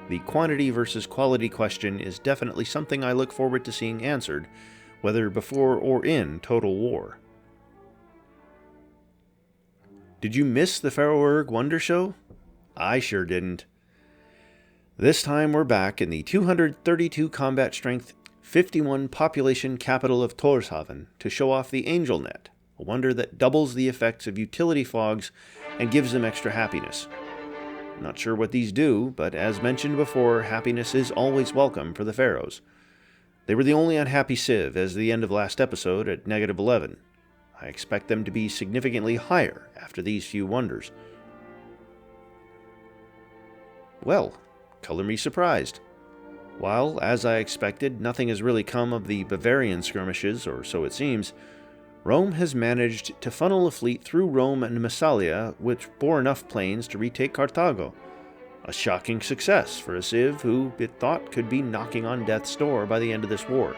The quantity versus quality question is definitely something I look forward to seeing answered, whether before or in Total War. Did you miss the Pharaohurg Wonder Show? I sure didn't. This time we're back in the 232 combat strength, 51 population capital of Tórshavn to show off the Angel Net, a wonder that doubles the effects of utility fogs and gives them extra happiness. Not sure what these do, but as mentioned before, happiness is always welcome for the Pharaohs. They were the only unhappy civ as the end of last episode at -11. I expect them to be significantly higher after these few wonders. Well, color me surprised. While, as I expected, nothing has really come of the Bavarian skirmishes, or so it seems, Rome has managed to funnel a fleet through Rome and Massalia which bore enough planes to retake Carthago. A shocking success for a civ who it thought could be knocking on death's door by the end of this war.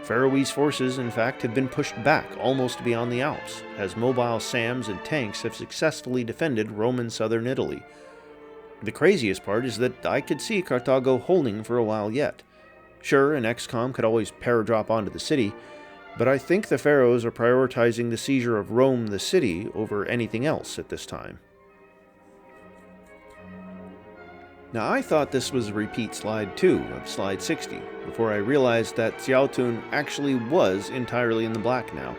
Faroese forces, in fact, have been pushed back almost beyond the Alps, as mobile SAMs and tanks have successfully defended Roman southern Italy. The craziest part is that I could see Carthago holding for a while yet. Sure, an XCOM could always paradrop onto the city, but I think the Pharaohs are prioritizing the seizure of Rome the city over anything else at this time. Now, I thought this was a repeat slide 2 of slide 60, before I realized that Xiaotun actually was entirely in the black now.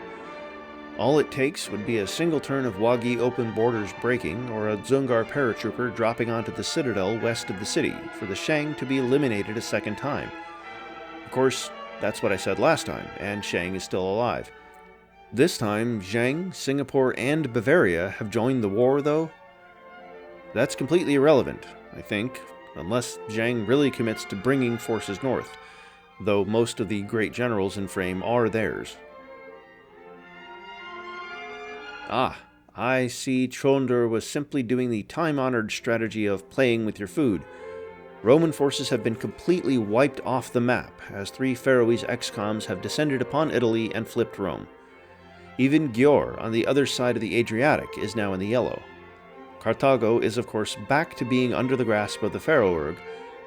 All it takes would be a single turn of Wagi open borders breaking, or a Dzungar paratrooper dropping onto the citadel west of the city, for the Shang to be eliminated a second time. Of course, that's what I said last time, and Shang is still alive. This time, Zheng, Singapore, and Bavaria have joined the war, though? That's completely irrelevant, I think, unless Zheng really commits to bringing forces north, though most of the great generals in frame are theirs. Ah, I see Chonder was simply doing the time-honored strategy of playing with your food. Roman forces have been completely wiped off the map, as 3 Faroese XCOMs have descended upon Italy and flipped Rome. Even Győr, on the other side of the Adriatic, is now in the yellow. Carthago is of course back to being under the grasp of the Pharaohurg,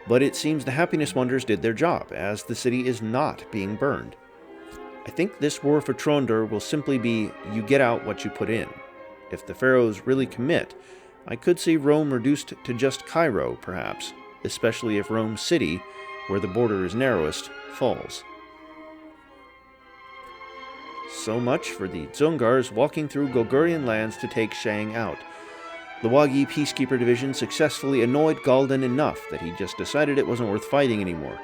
but it seems the Happiness Wonders did their job, as the city is not being burned. I think this war for Trondor will simply be, you get out what you put in. If the Pharaohs really commit, I could see Rome reduced to just Cairo, perhaps, especially if Rome City, where the border is narrowest, falls. So much for the Dzungars walking through Gogurian lands to take Shang out. The Wagi Peacekeeper Division successfully annoyed Galdan enough that he just decided it wasn't worth fighting anymore.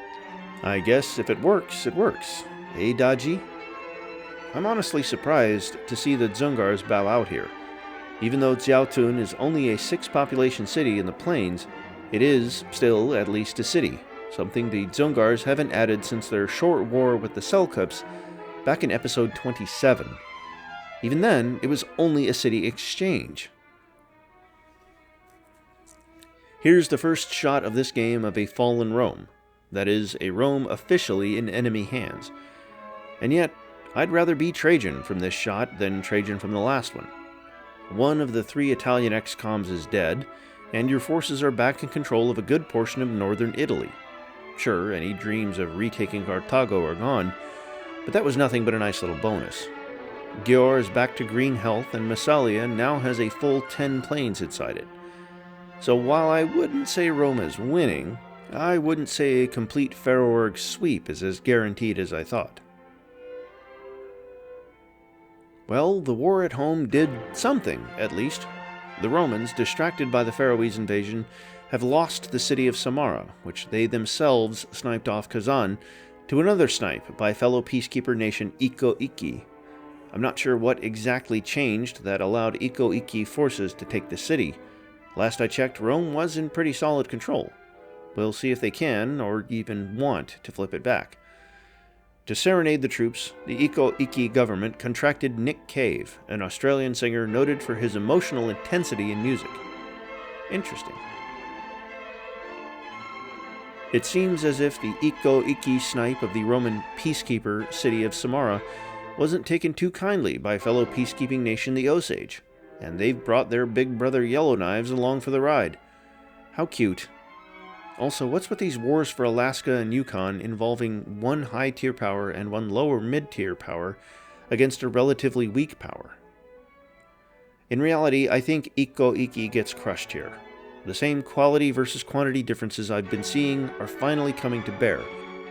I guess if it works, it works. Eh, Daji? I'm honestly surprised to see the Dzungars bow out here. Even though Xiaotun is only a 6-population city in the plains, it is still at least a city, something the Dzungars haven't added since their short war with the Selkups back in episode 27. Even then, it was only a city exchange. Here's the first shot of this game of a fallen Rome. That is, a Rome officially in enemy hands. And yet, I'd rather be Trajan from this shot than Trajan from the last one. One of the 3 Italian XCOMs is dead, and your forces are back in control of a good portion of northern Italy. Sure, any dreams of retaking Carthago are gone, but that was nothing but a nice little bonus. Győr is back to green health, and Massalia now has a full 10 planes inside it. So while I wouldn't say Rome is winning, I wouldn't say a complete Pharaohurg sweep is as guaranteed as I thought. Well, the war at home did something, at least. The Romans, distracted by the Faroese invasion, have lost the city of Samara, which they themselves sniped off Kazan, to another snipe by fellow peacekeeper nation E40. I'm not sure what exactly changed that allowed E40 forces to take the city. Last I checked, Rome was in pretty solid control. We'll see if they can, or even want, to flip it back. To serenade the troops, the E40 government contracted Nick Cave, an Australian singer noted for his emotional intensity in music. Interesting. It seems as if the E40 snipe of the Roman peacekeeper city of Samara wasn't taken too kindly by fellow peacekeeping nation the Osage, and they've brought their big brother Yellowknives along for the ride. How cute. Also, what's with these wars for Alaska and Yukon involving one high-tier power and one lower mid-tier power against a relatively weak power? In reality, I think E40 gets crushed here. The same quality versus quantity differences I've been seeing are finally coming to bear,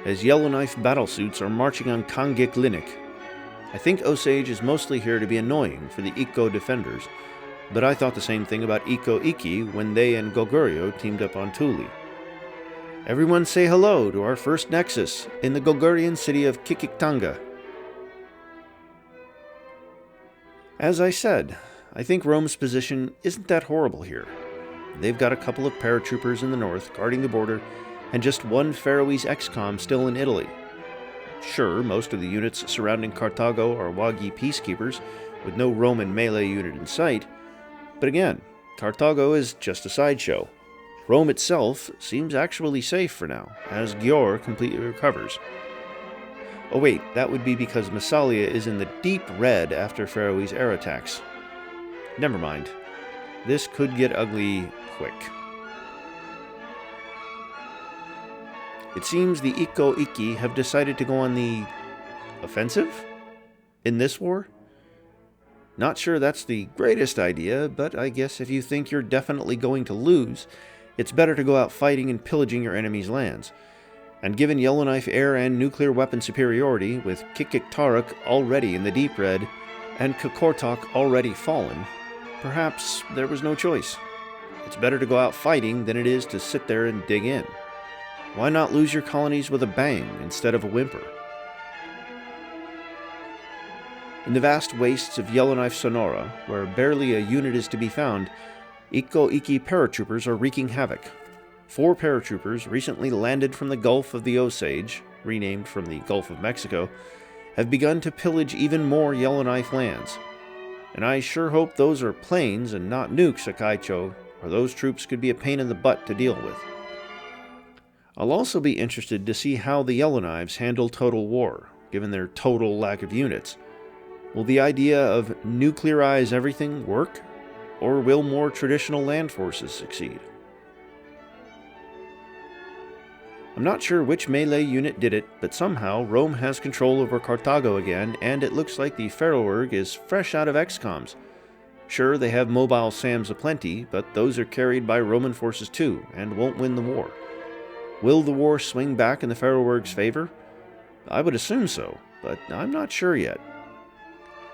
as Yellowknife battlesuits are marching on Kangik Linik. I think Osage is mostly here to be annoying for the Eco defenders, but I thought the same thing about Eco-Iki when they and Goguryeo teamed up on Thule. Everyone say hello to our first nexus in the Gogurian city of Qikiqtanga. As I said, I think Rome's position isn't that horrible here. They've got a couple of paratroopers in the north guarding the border, and just one Faroese XCOM still in Italy. Sure, most of the units surrounding Carthago are Wagi peacekeepers, with no Roman melee unit in sight, but again, Carthago is just a sideshow. Rome itself seems actually safe for now, as Győr completely recovers. Oh wait, that would be because Massalia is in the deep red after Faroese air attacks. Never mind. This could get ugly quick. It seems the E40 have decided to go on the offensive in this war. Not sure that's the greatest idea, but I guess if you think you're definitely going to lose, it's better to go out fighting and pillaging your enemy's lands. And given Yellowknife air and nuclear weapon superiority, with Kikik Tarik already in the deep red, and Kokortok already fallen, perhaps there was no choice. It's better to go out fighting than it is to sit there and dig in. Why not lose your colonies with a bang instead of a whimper? In the vast wastes of Yellowknife Sonora, where barely a unit is to be found, E40 paratroopers are wreaking havoc. 4 paratroopers, recently landed from the Gulf of the Osage, renamed from the Gulf of Mexico, have begun to pillage even more Yellowknife lands. And I sure hope those are planes and not nukes, Akaicho, or those troops could be a pain in the butt to deal with. I'll also be interested to see how the Yellowknives handle total war, given their total lack of units. Will the idea of nuclearize everything work, or will more traditional land forces succeed? I'm not sure which melee unit did it, but somehow Rome has control over Carthago again, and it looks like the Faroerg is fresh out of XCOMs. Sure, they have mobile SAMs aplenty, but those are carried by Roman forces too, and won't win the war. Will the war swing back in the Faroerg's favor? I would assume so, but I'm not sure yet.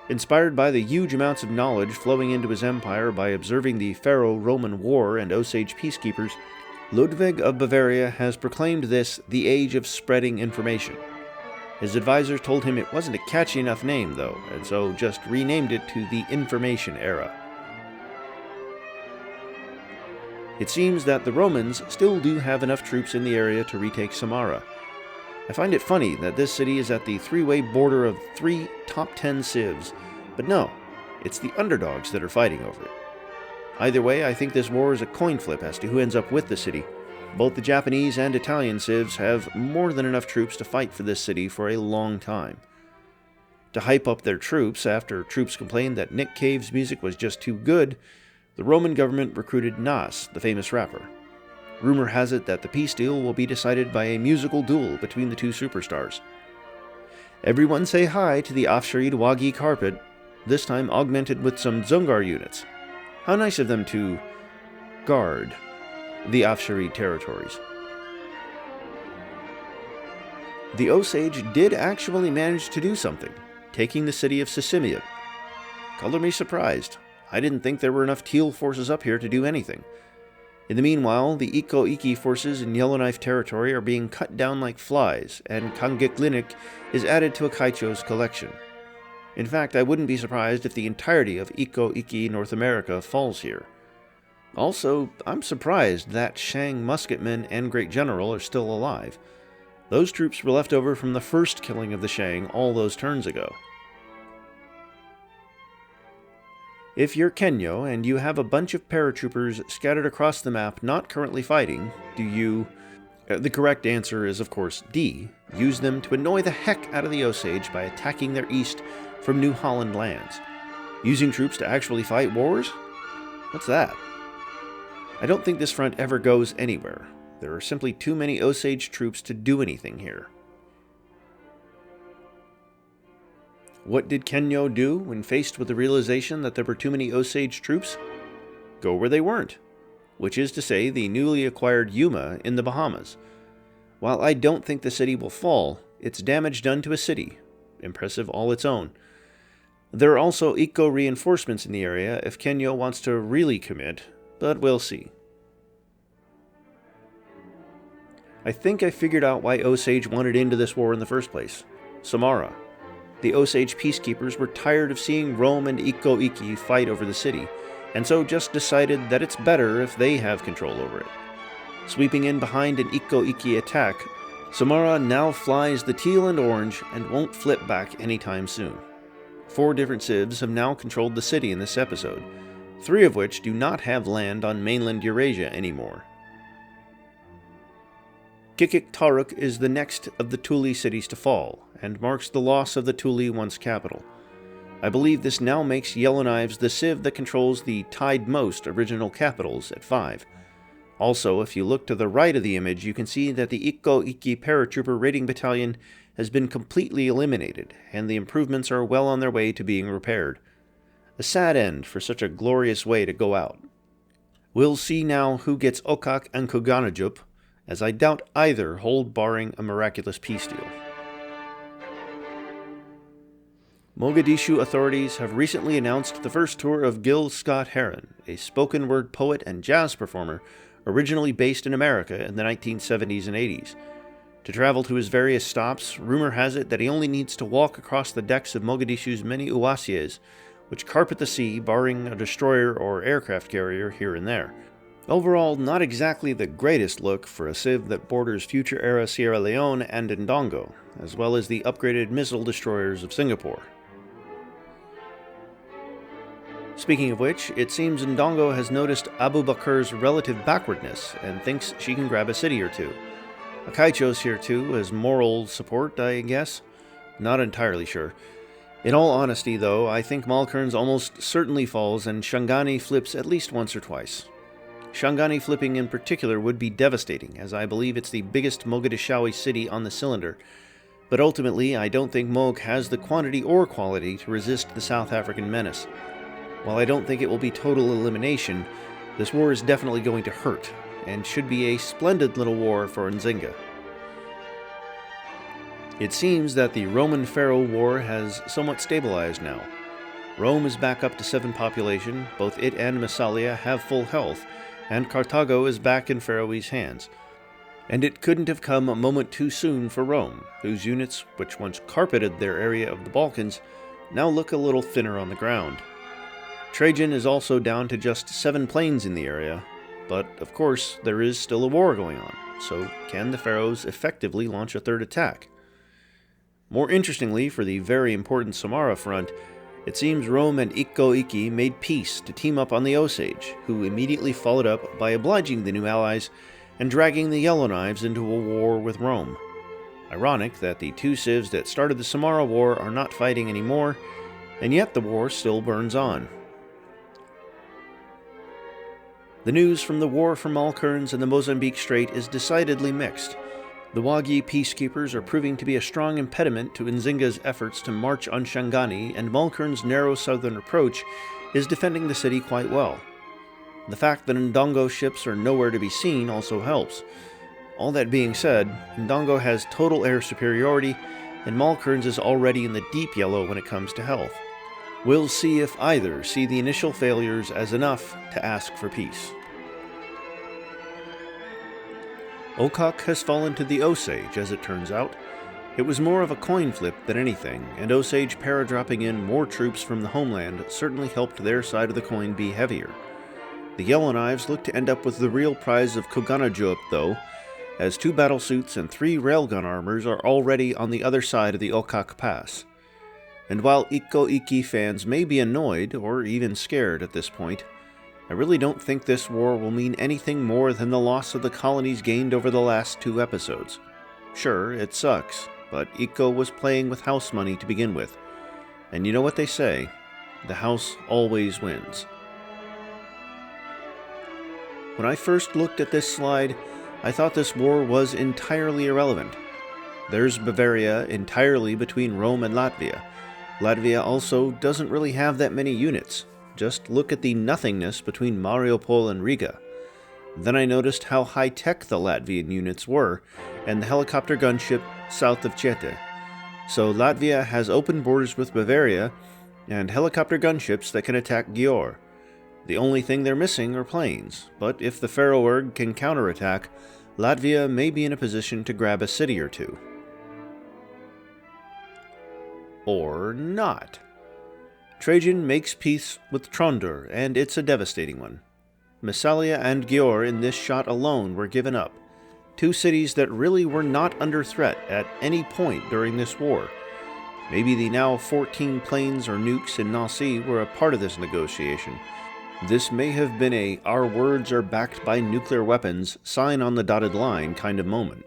Inspired by the huge amounts of knowledge flowing into his empire by observing the Pharaoh-Roman War and Osage peacekeepers, Ludwig of Bavaria has proclaimed this the age of spreading information. His advisors told him it wasn't a catchy enough name, though, and so just renamed it to the Information Era. It seems that the Romans still do have enough troops in the area to retake Samara. I find it funny that this city is at the three-way border of 3 top 10 civs, but no, it's the underdogs that are fighting over it. Either way, I think this war is a coin flip as to who ends up with the city. Both the Japanese and Italian civs have more than enough troops to fight for this city for a long time. To hype up their troops after troops complained that Nick Cave's music was just too good, the Roman government recruited Nas, the famous rapper. Rumor has it that the peace deal will be decided by a musical duel between the two superstars. Everyone say hi to the Afsharid Wagi carpet, this time augmented with some Dzungar units. How nice of them to guard the Afsharid territories. The Osage did actually manage to do something, taking the city of Sisimiut. Color me surprised. I didn't think there were enough Teal forces up here to do anything. In the meanwhile, the E40 forces in Yellowknife territory are being cut down like flies, and Kangeklinik is added to Akaicho's collection. In fact, I wouldn't be surprised if the entirety of E40 North America falls here. Also, I'm surprised that Shang musketmen and Great General are still alive. Those troops were left over from the first killing of the Shang all those turns ago. If you're Kenyo and you have a bunch of paratroopers scattered across the map not currently fighting, do you... The correct answer is, of course, D. Use them to annoy the heck out of the Osage by attacking their east from New Holland lands. Using troops to actually fight wars? What's that? I don't think this front ever goes anywhere. There are simply too many Osage troops to do anything here. What did Kenyo do when faced with the realization that there were too many Osage troops? Go where they weren't, which is to say the newly acquired Yuma in the Bahamas. While I don't think the city will fall, it's damage done to a city, impressive all its own. There are also eco reinforcements in the area if Kenyo wants to really commit, but we'll see. I think I figured out why Osage wanted into this war in the first place. Samara. The Osage peacekeepers were tired of seeing Rome and E40 fight over the city, and so just decided that it's better if they have control over it. Sweeping in behind an E40 attack, Samara now flies the teal and orange and won't flip back anytime soon. 4 different civs have now controlled the city in this episode, 3 of which do not have land on mainland Eurasia anymore. Kikik Taruk is the next of the Thule cities to fall, and marks the loss of the Thule once capital. I believe this now makes Yellowknives the civ that controls the tied most original capitals at 5. Also, if you look to the right of the image, you can see that the E40 paratrooper raiding battalion has been completely eliminated, and the improvements are well on their way to being repaired. A sad end for such a glorious way to go out. We'll see now who gets Okak and Koganajup, as I doubt either hold barring a miraculous peace deal. Mogadishu authorities have recently announced the first tour of Gil Scott-Heron, a spoken-word poet and jazz performer originally based in America in the 1970s and 80s. To travel to his various stops, rumor has it that he only needs to walk across the decks of Mogadishu's many uasias, which carpet the sea, barring a destroyer or aircraft carrier here and there. Overall, not exactly the greatest look for a civ that borders future-era Sierra Leone and Ndongo, as well as the upgraded missile destroyers of Singapore. Speaking of which, it seems Ndongo has noticed Abu Bakr's relative backwardness and thinks she can grab a city or 2. Akaicho's here too, as moral support, I guess? Not entirely sure. In all honesty, though, I think Malkern's almost certainly falls and Shangani flips at least once or twice. Shangani flipping in particular would be devastating, as I believe it's the biggest Mogadishawi city on the cylinder, but ultimately I don't think Mog has the quantity or quality to resist the South African menace. While I don't think it will be total elimination, this war is definitely going to hurt, and should be a splendid little war for Nzinga. It seems that the Roman-Pharaoh War has somewhat stabilized now. Rome is back up to 7 population, both it and Massalia have full health, and Carthago is back in Pharaoh's hands. And it couldn't have come a moment too soon for Rome, whose units, which once carpeted their area of the Balkans, now look a little thinner on the ground. Trajan is also down to just 7 planes in the area, but of course there is still a war going on, so can the pharaohs effectively launch a 3rd attack? More interestingly, for the very important Samara front, it seems Rome and E40 made peace to team up on the Osage, who immediately followed up by obliging the new allies and dragging the Yellowknives into a war with Rome. Ironic that the 2 civs that started the Samara War are not fighting anymore, and yet the war still burns on. The news from the war for Malkerns and the Mozambique Strait is decidedly mixed. The Wagi peacekeepers are proving to be a strong impediment to Nzinga's efforts to march on Shangani, and Malkern's narrow southern approach is defending the city quite well. The fact that Ndongo ships are nowhere to be seen also helps. All that being said, Ndongo has total air superiority, and Malkerns is already in the deep yellow when it comes to health. We'll see if either see the initial failures as enough to ask for peace. Okak has fallen to the Osage, as it turns out. It was more of a coin flip than anything, and Osage paradropping in more troops from the homeland certainly helped their side of the coin be heavier. The Yellowknives look to end up with the real prize of Koganajup, though, as 2 battlesuits and 3 railgun armors are already on the other side of the Okak Pass. And while E40 fans may be annoyed, or even scared at this point, I really don't think this war will mean anything more than the loss of the colonies gained over the last 2 episodes. Sure, it sucks, but Iko was playing with house money to begin with. And you know what they say, the house always wins. When I first looked at this slide, I thought this war was entirely irrelevant. There's Bavaria entirely between Rome and Latvia. Latvia also doesn't really have that many units. Just look at the nothingness between Mariupol and Riga. Then I noticed how high-tech the Latvian units were, and the helicopter gunship south of Chete. So Latvia has open borders with Bavaria, and helicopter gunships that can attack Győr. The only thing they're missing are planes, but if the Faroerg can counterattack, Latvia may be in a position to grab a city or 2. Or not. Trajan makes peace with Trondur, and it's a devastating one. Massalia and Győr in this shot alone were given up, two cities that really were not under threat at any point during this war. Maybe the now 14 planes or nukes in Nancy were a part of this negotiation. This may have been a "our words are backed by nuclear weapons, sign on the dotted line" kind of moment.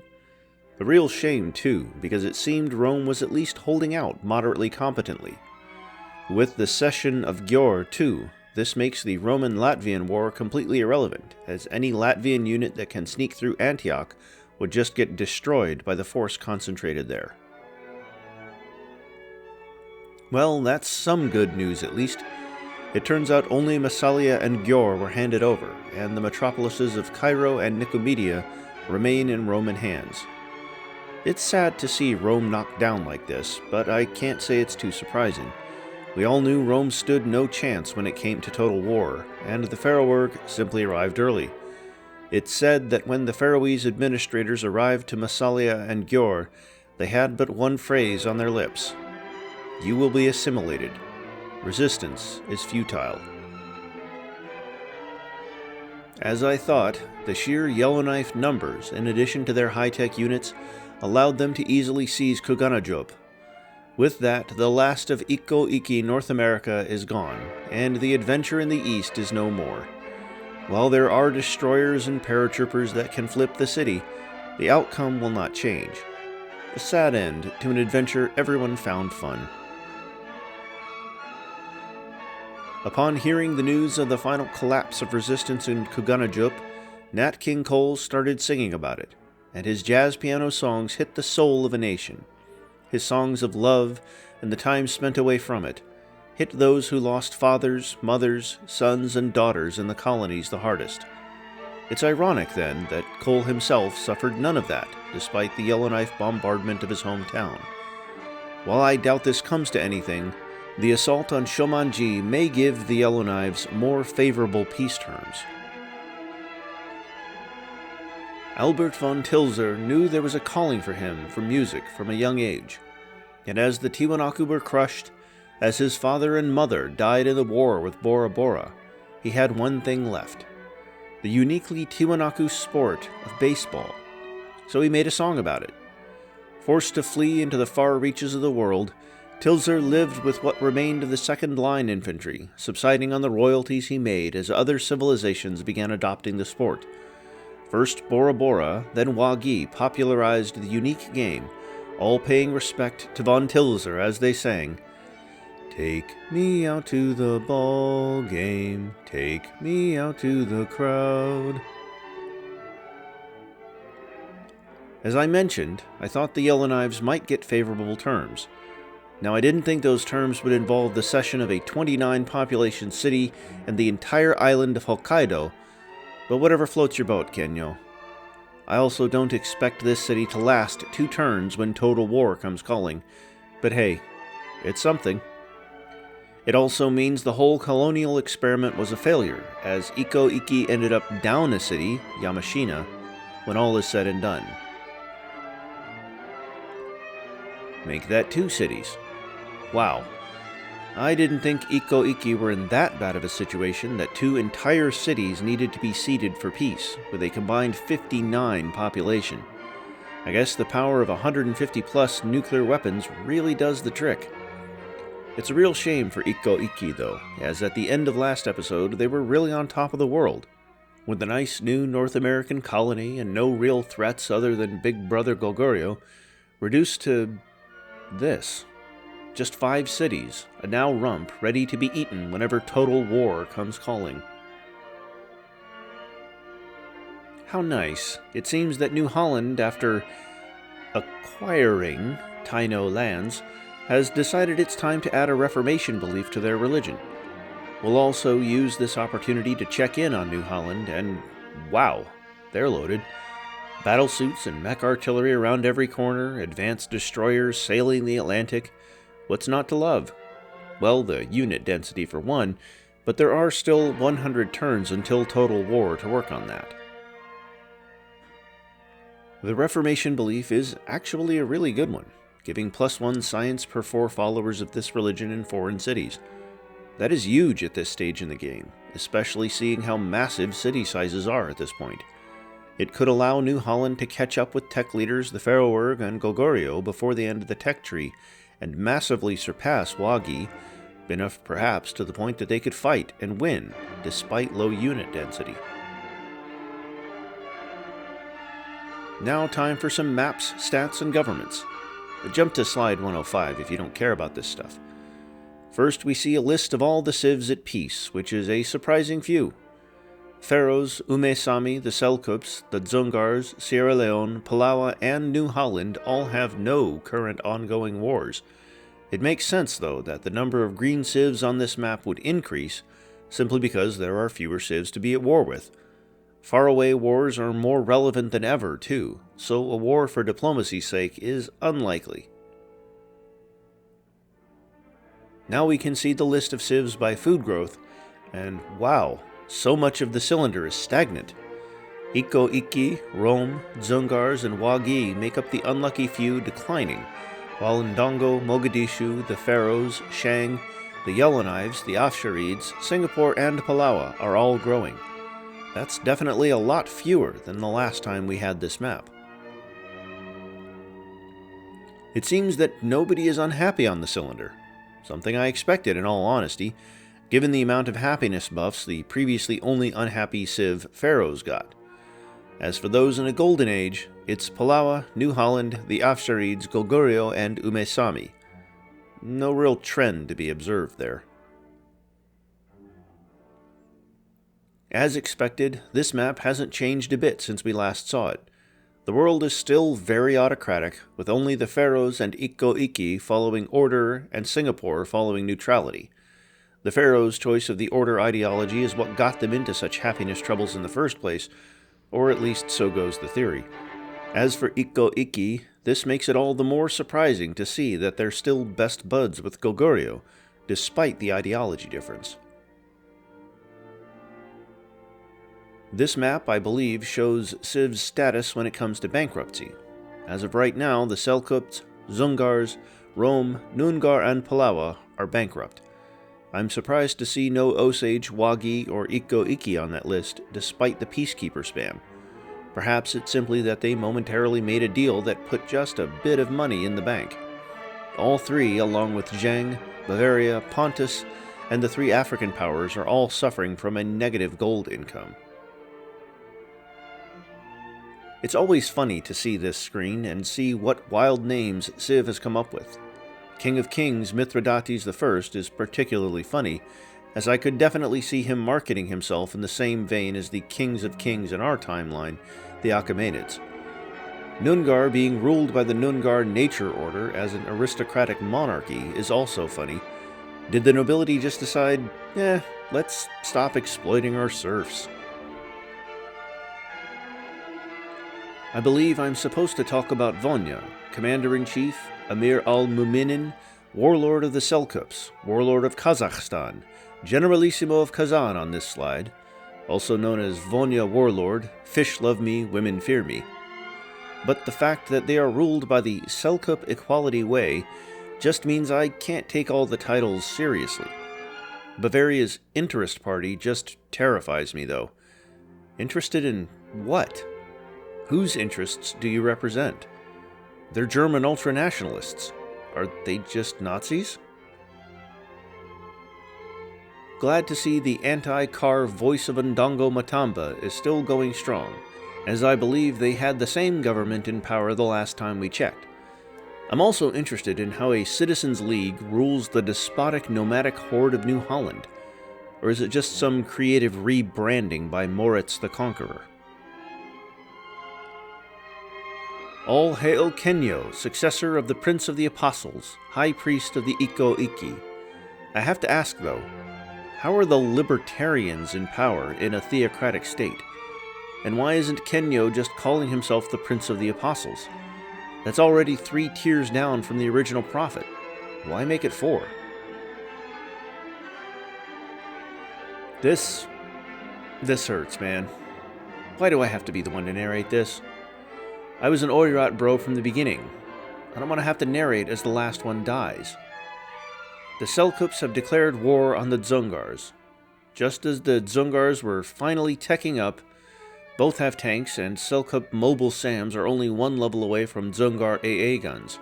A real shame, too, because it seemed Rome was at least holding out moderately competently. With the cession of Győr, too, this makes the Roman-Latvian War completely irrelevant, as any Latvian unit that can sneak through Antioch would just get destroyed by the force concentrated there. Well, that's some good news at least. It turns out only Massalia and Győr were handed over, and the metropolises of Cairo and Nicomedia remain in Roman hands. It's sad to see Rome knocked down like this, but I can't say it's too surprising. We all knew Rome stood no chance when it came to total war, and the Pharaohwerk simply arrived early. It's said that when the Faroese administrators arrived to Massalia and Győr, they had but one phrase on their lips: "You will be assimilated. Resistance is futile." As I thought, the sheer Yellowknife numbers, in addition to their high-tech units, allowed them to easily seize Kuganajop. With that, the last of E40 North America is gone, and the adventure in the east is no more. While there are destroyers and paratroopers that can flip the city, the outcome will not change. A sad end to an adventure everyone found fun. Upon hearing the news of the final collapse of resistance in Kuganajop, Nat King Cole started singing about it, and his jazz piano songs hit the soul of a nation. His songs of love and the time spent away from it hit those who lost fathers, mothers, sons, and daughters in the colonies the hardest. It's ironic, then, that Cole himself suffered none of that, despite the Yellowknife bombardment of his hometown. While I doubt this comes to anything, the assault on Shomanji may give the Yellowknives more favorable peace terms. Albert von Tilzer knew there was a calling for him for music from a young age, and as the Tiwanaku were crushed, as his father and mother died in the war with Bora Bora, he had one thing left: the uniquely Tiwanaku sport of baseball. So he made a song about it. Forced to flee into the far reaches of the world, Tilzer lived with what remained of the second-line infantry, subsiding on the royalties he made as other civilizations began adopting the sport. First Bora Bora, then Wagi popularized the unique game, all paying respect to von Tilzer as they sang, "Take me out to the ball game, take me out to the crowd." As I mentioned, I thought the Yellowknives might get favorable terms. Now, I didn't think those terms would involve the cession of a 29-population city and the entire island of Hokkaido, but whatever floats your boat, Kenyo. I also don't expect this city to last 2 turns when total war comes calling, but hey, it's something. It also means the whole colonial experiment was a failure, as E40 ended up down a city, Yamashina, when all is said and done. Make that 2 cities. Wow. I didn't think E40 were in that bad of a situation that 2 entire cities needed to be ceded for peace, with a combined 59 population. I guess the power of 150-plus nuclear weapons really does the trick. It's a real shame for E40 though, as at the end of last episode they were really on top of the world. With a nice new North American colony and no real threats other than Big Brother Goguryeo, reduced to this. Just 5 cities, a now rump ready to be eaten whenever total war comes calling. How nice. It seems that New Holland, after acquiring Taino lands, has decided it's time to add a Reformation belief to their religion. We'll also use this opportunity to check in on New Holland, and wow, they're loaded. Battlesuits and mech artillery around every corner, advanced destroyers sailing the Atlantic. What's not to love? Well, the unit density for one, but there are still 100 turns until total war to work on that. The Reformation belief is actually a really good one, giving +1 science per 4 followers of this religion in foreign cities. That is huge at this stage in the game, especially seeing how massive city sizes are at this point. It could allow New Holland to catch up with tech leaders the Faroerg and Goguryeo before the end of the tech tree, and massively surpass Wagi, enough perhaps to the point that they could fight and win, despite low unit density. Now time for some maps, stats, and governments. Jump to slide 105 if you don't care about this stuff. First, we see a list of all the civs at peace, which is a surprising few. Faroes, Ume-Sami, the Selkups, the Dzungars, Sierra Leone, Palawa, and New Holland all have no current ongoing wars. It makes sense, though, that the number of green civs on this map would increase, simply because there are fewer civs to be at war with. Faraway wars are more relevant than ever, too, so a war for diplomacy's sake is unlikely. Now we can see the list of civs by food growth, and wow, so much of the cylinder is stagnant. E40, Rome, Dzungars, and Wagi make up the unlucky few declining, while Ndongo, Mogadishu, the Faroes, Shang, the Yellowknives, the Afsharids, Singapore, and Palawa are all growing. That's definitely a lot fewer than the last time we had this map. It seems that nobody is unhappy on the cylinder, something I expected in all honesty, given the amount of happiness buffs the previously only unhappy civ Faroes got. As for those in a golden age, it's Palawa, New Holland, the Afsharids, Goguryeo, and Ume-Sami. No real trend to be observed there. As expected, this map hasn't changed a bit since we last saw it. The world is still very autocratic, with only the Faroes and E40 following order and Singapore following neutrality. The Faroes' choice of the order ideology is what got them into such happiness troubles in the first place, or at least so goes the theory. As for E40, this makes it all the more surprising to see that they're still best buds with Goguryeo, despite the ideology difference. This map, I believe, shows Civ's status when it comes to bankruptcy. As of right now, the Selkups, Dzungars, Rome, Noongar, and Palawa are bankrupt. I'm surprised to see no Osage, Wagi, or E40 on that list, despite the Peacekeeper spam. Perhaps it's simply that they momentarily made a deal that put just a bit of money in the bank. All three, along with Zheng, Bavaria, Pontus, and the three African powers, are all suffering from a negative gold income. It's always funny to see this screen and see what wild names Civ has come up with. King of Kings Mithridates I is particularly funny, as I could definitely see him marketing himself in the same vein as the Kings of Kings in our timeline, the Achaemenids. Noongar being ruled by the Noongar Nature Order as an aristocratic monarchy is also funny. Did the nobility just decide, let's stop exploiting our serfs? I believe I'm supposed to talk about Vonya, Commander-in-Chief, Amir al-Muminin, Warlord of the Selkups, Warlord of Kazakhstan, Generalissimo of Kazan on this slide, also known as Vonya Warlord, Fish Love Me, Women Fear Me. But the fact that they are ruled by the Selkup Equality Way just means I can't take all the titles seriously. Bavaria's Interest Party just terrifies me, though. Interested in what? Whose interests do you represent? They're German ultranationalists. Are they just Nazis? Glad to see the anti-Car voice of Ndongo Matamba is still going strong, as I believe they had the same government in power the last time we checked. I'm also interested in how a Citizens League rules the despotic nomadic horde of New Holland, or is it just some creative rebranding by Moritz the Conqueror? All hail Kenyo, successor of the Prince of the Apostles, High Priest of the E40. I have to ask, though, how are the libertarians in power in a theocratic state? And why isn't Kenyo just calling himself the Prince of the Apostles? That's already 3 tiers down from the original prophet. Why make it 4? This hurts, man. Why do I have to be the one to narrate this? I was an Oirat bro from the beginning. I don't want to have to narrate as the last one dies. The Selkups have declared war on the Dzungars. Just as the Dzungars were finally teching up, both have tanks, and Selkup mobile SAMs are only one level away from Dzungar AA guns.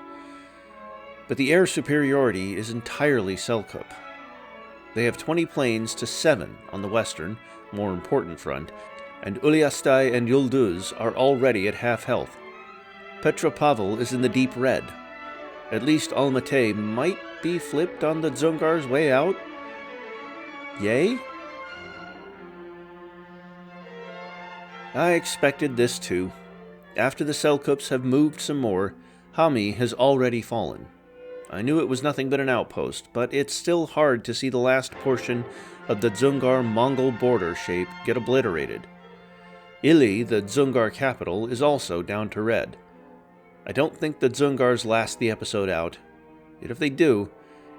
But the air superiority is entirely Selkup. They have 20 planes to 7 on the western, more important front, and Uliastai and Yulduz are already at half health. Petropavl is in the deep red. At least Almaty might be flipped on the Dzungar's way out. Yay? I expected this too. After the Selkups have moved some more, Hami has already fallen. I knew it was nothing but an outpost, but it's still hard to see the last portion of the Dzungar-Mongol border shape get obliterated. Ili, the Dzungar capital, is also down to red. I don't think the Dzungars last the episode out, yet if they do,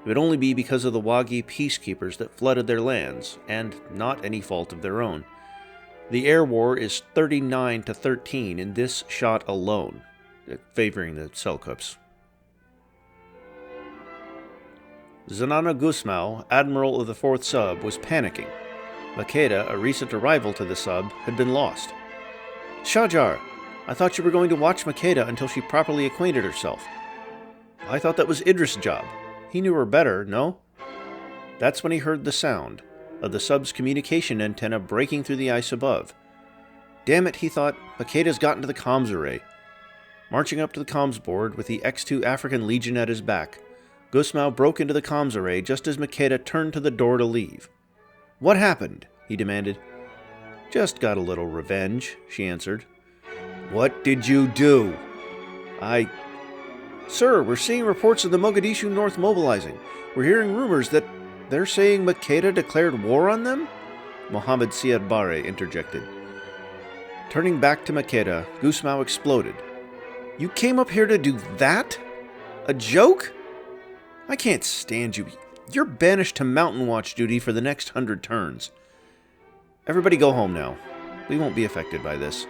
it would only be because of the Wagi peacekeepers that flooded their lands, and not any fault of their own. The air war is 39-13 in this shot alone, favoring the Selkups. Zanana Gusmao, admiral of the 4th sub, was panicking. Makeda, a recent arrival to the sub, had been lost. Shajar, I thought you were going to watch Makeda until she properly acquainted herself. I thought that was Idris' job. He knew her better, no? That's when he heard the sound of the sub's communication antenna breaking through the ice above. Damn it, he thought, Makeda's gotten to the comms array. Marching up to the comms board with the X2 African Legion at his back, Gusmao broke into the comms array just as Makeda turned to the door to leave. What happened? He demanded. Just got a little revenge, she answered. What did you do? Sir, we're seeing reports of the Mogadishu North mobilizing. We're hearing rumors that they're saying Makeda declared war on them? Mohammed Siad Barre interjected. Turning back to Makeda, Gusmao exploded. You came up here to do that? A joke? I can't stand you. You're banished to mountain watch duty for the next 100 turns. Everybody go home now. We won't be affected by this.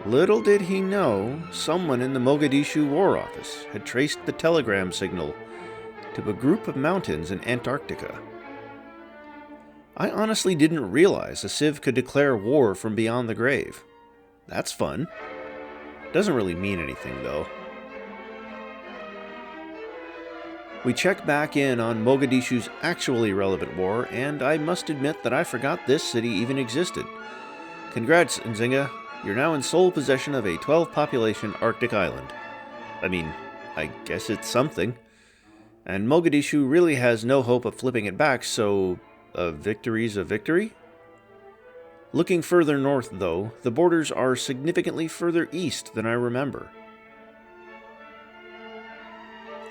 Little did he know, someone in the Mogadishu War Office had traced the telegram signal to a group of mountains in Antarctica. I honestly didn't realize a Civ could declare war from beyond the grave. That's fun. Doesn't really mean anything, though. We check back in on Mogadishu's actually relevant war, and I must admit that I forgot this city even existed. Congrats, Nzinga. You're now in sole possession of a 12-population Arctic island. I mean, I guess it's something. And Mogadishu really has no hope of flipping it back, so a victory's a victory? Looking further north, though, the borders are significantly further east than I remember.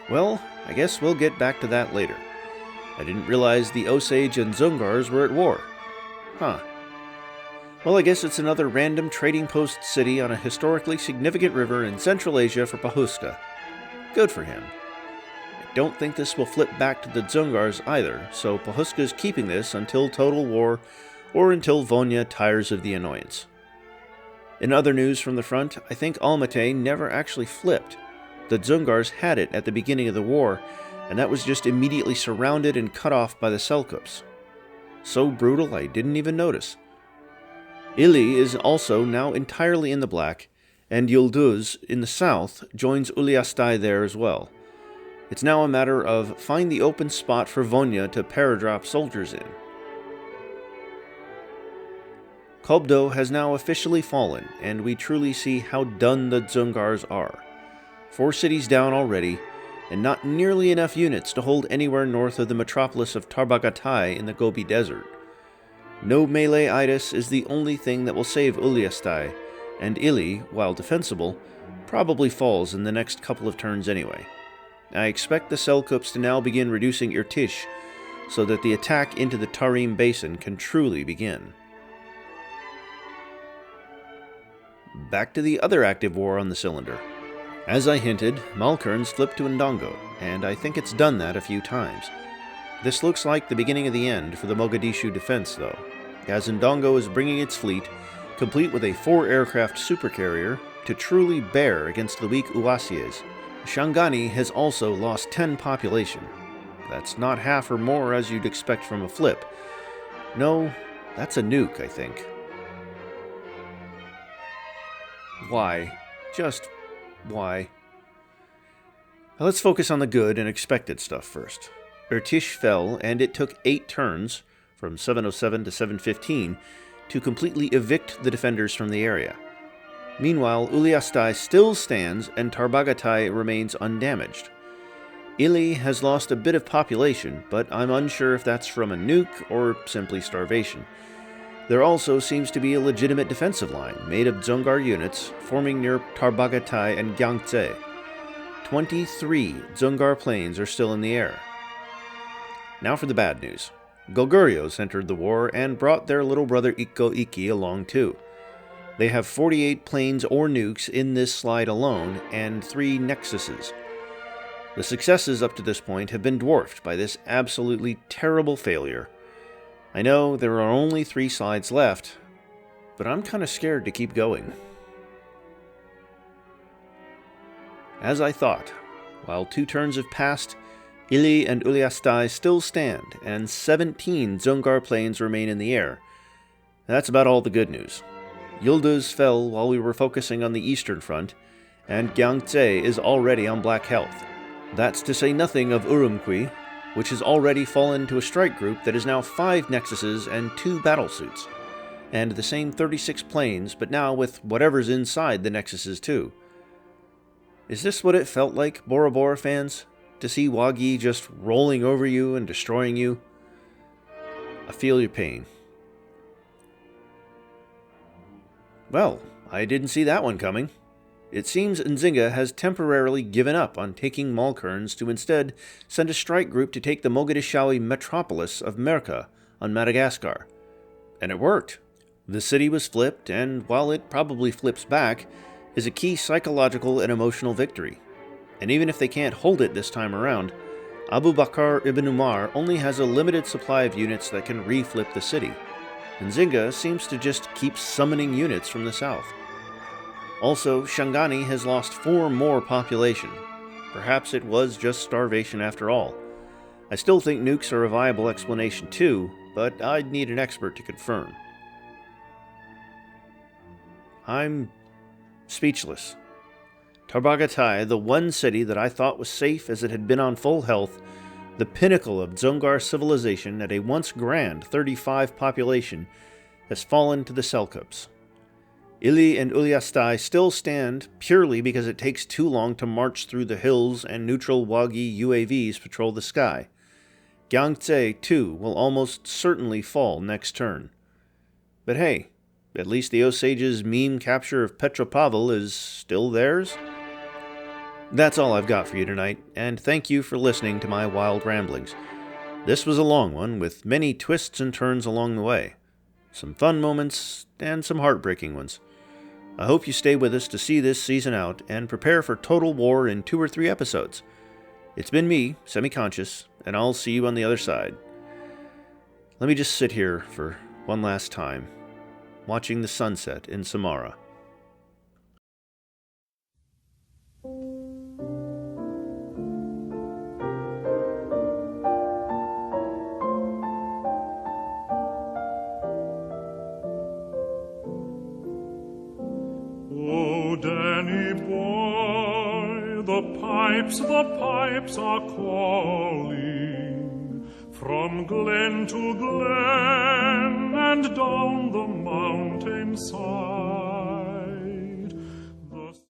Well, I guess we'll get back to that later. I didn't realize the Osage and Dzungars were at war. Huh. Well, I guess it's another random trading post city on a historically significant river in Central Asia for Pahuska. Good for him. I don't think this will flip back to the Dzungars either, so Pahuska's keeping this until total war or until Vonya tires of the annoyance. In other news from the front, I think Almaty never actually flipped. The Dzungars had it at the beginning of the war, and that was just immediately surrounded and cut off by the Selkups. So brutal I didn't even notice. Ili is also now entirely in the black, and Yulduz in the south joins Uliastai there as well. It's now a matter of find the open spot for Vonya to paradrop soldiers in. Kobdo has now officially fallen, and we truly see how done the Dzungars are. 4 cities down already, and not nearly enough units to hold anywhere north of the metropolis of Tarbagatai in the Gobi Desert. No melee-itis is the only thing that will save Uliastai, and Ili, while defensible, probably falls in the next couple of turns anyway. I expect the Selkups to now begin reducing Irtish, so that the attack into the Tarim Basin can truly begin. Back to the other active war on the cylinder. As I hinted, Malkern's flipped to Ndongo, and I think it's done that a few times. This looks like the beginning of the end for the Mogadishu defense, though, as Ndongo is bringing its fleet, complete with a 4-aircraft supercarrier, to truly bear against the weak Uasias. Shangani has also lost 10 population. That's not half or more as you'd expect from a flip. No, that's a nuke, I think. Why? Just why? Now let's focus on the good and expected stuff first. Irtish fell, and it took 8 turns, from 707 to 715, to completely evict the defenders from the area. Meanwhile, Uliastai still stands, and Tarbagatai remains undamaged. Ili has lost a bit of population, but I'm unsure if that's from a nuke or simply starvation. There also seems to be a legitimate defensive line, made of Dzungar units, forming near Tarbagatai and Gyangtse. 23 Dzungar planes are still in the air. Now for the bad news. Golgurios entered the war and brought their little brother E40 along too. They have 48 planes or nukes in this slide alone, and 3 Nexuses. The successes up to this point have been dwarfed by this absolutely terrible failure. I know there are only 3 slides left, but I'm kinda scared to keep going. As I thought, while 2 turns have passed, Ili and Uliastai still stand, and 17 Dzungar planes remain in the air. That's about all the good news. Yıldız fell while we were focusing on the Eastern Front, and Gyangtse is already on black health. That's to say nothing of Urumqi, which has already fallen to a strike group that is now 5 Nexuses and 2 battlesuits, and the same 36 planes, but now with whatever's inside the Nexuses too. Is this what it felt like, Bora Bora fans? To see Wagi just rolling over you and destroying you? I feel your pain. Well, I didn't see that one coming. It seems Nzinga has temporarily given up on taking Malkerns to instead send a strike group to take the Mogadishawi metropolis of Merka on Madagascar. And it worked. The city was flipped, and while it probably flips back, is a key psychological and emotional victory. And even if they can't hold it this time around, Abu Bakr ibn Umar only has a limited supply of units that can reflip the city. Nzinga seems to just keep summoning units from the south. Also, Shangani has lost 4 more population. Perhaps it was just starvation after all. I still think nukes are a viable explanation too, but I'd need an expert to confirm. I'm speechless. Tarbagatai, the one city that I thought was safe as it had been on full health, the pinnacle of Dzungar civilization at a once grand 35 population, has fallen to the Selkups. Ili and Uliastai still stand purely because it takes too long to march through the hills and neutral Wagi UAVs patrol the sky. Gyangtse, too, will almost certainly fall next turn. But hey, at least the Osage's meme capture of Petropavl is still theirs? That's all I've got for you tonight, and thank you for listening to my wild ramblings. This was a long one, with many twists and turns along the way. Some fun moments, and some heartbreaking ones. I hope you stay with us to see this season out, and prepare for total war in 2 or 3 episodes. It's been me, Semi-Conscious, and I'll see you on the other side. Let me just sit here for one last time, watching the sunset in Samara. Oh, Danny boy, the pipes are calling from glen to glen and down the mountainside.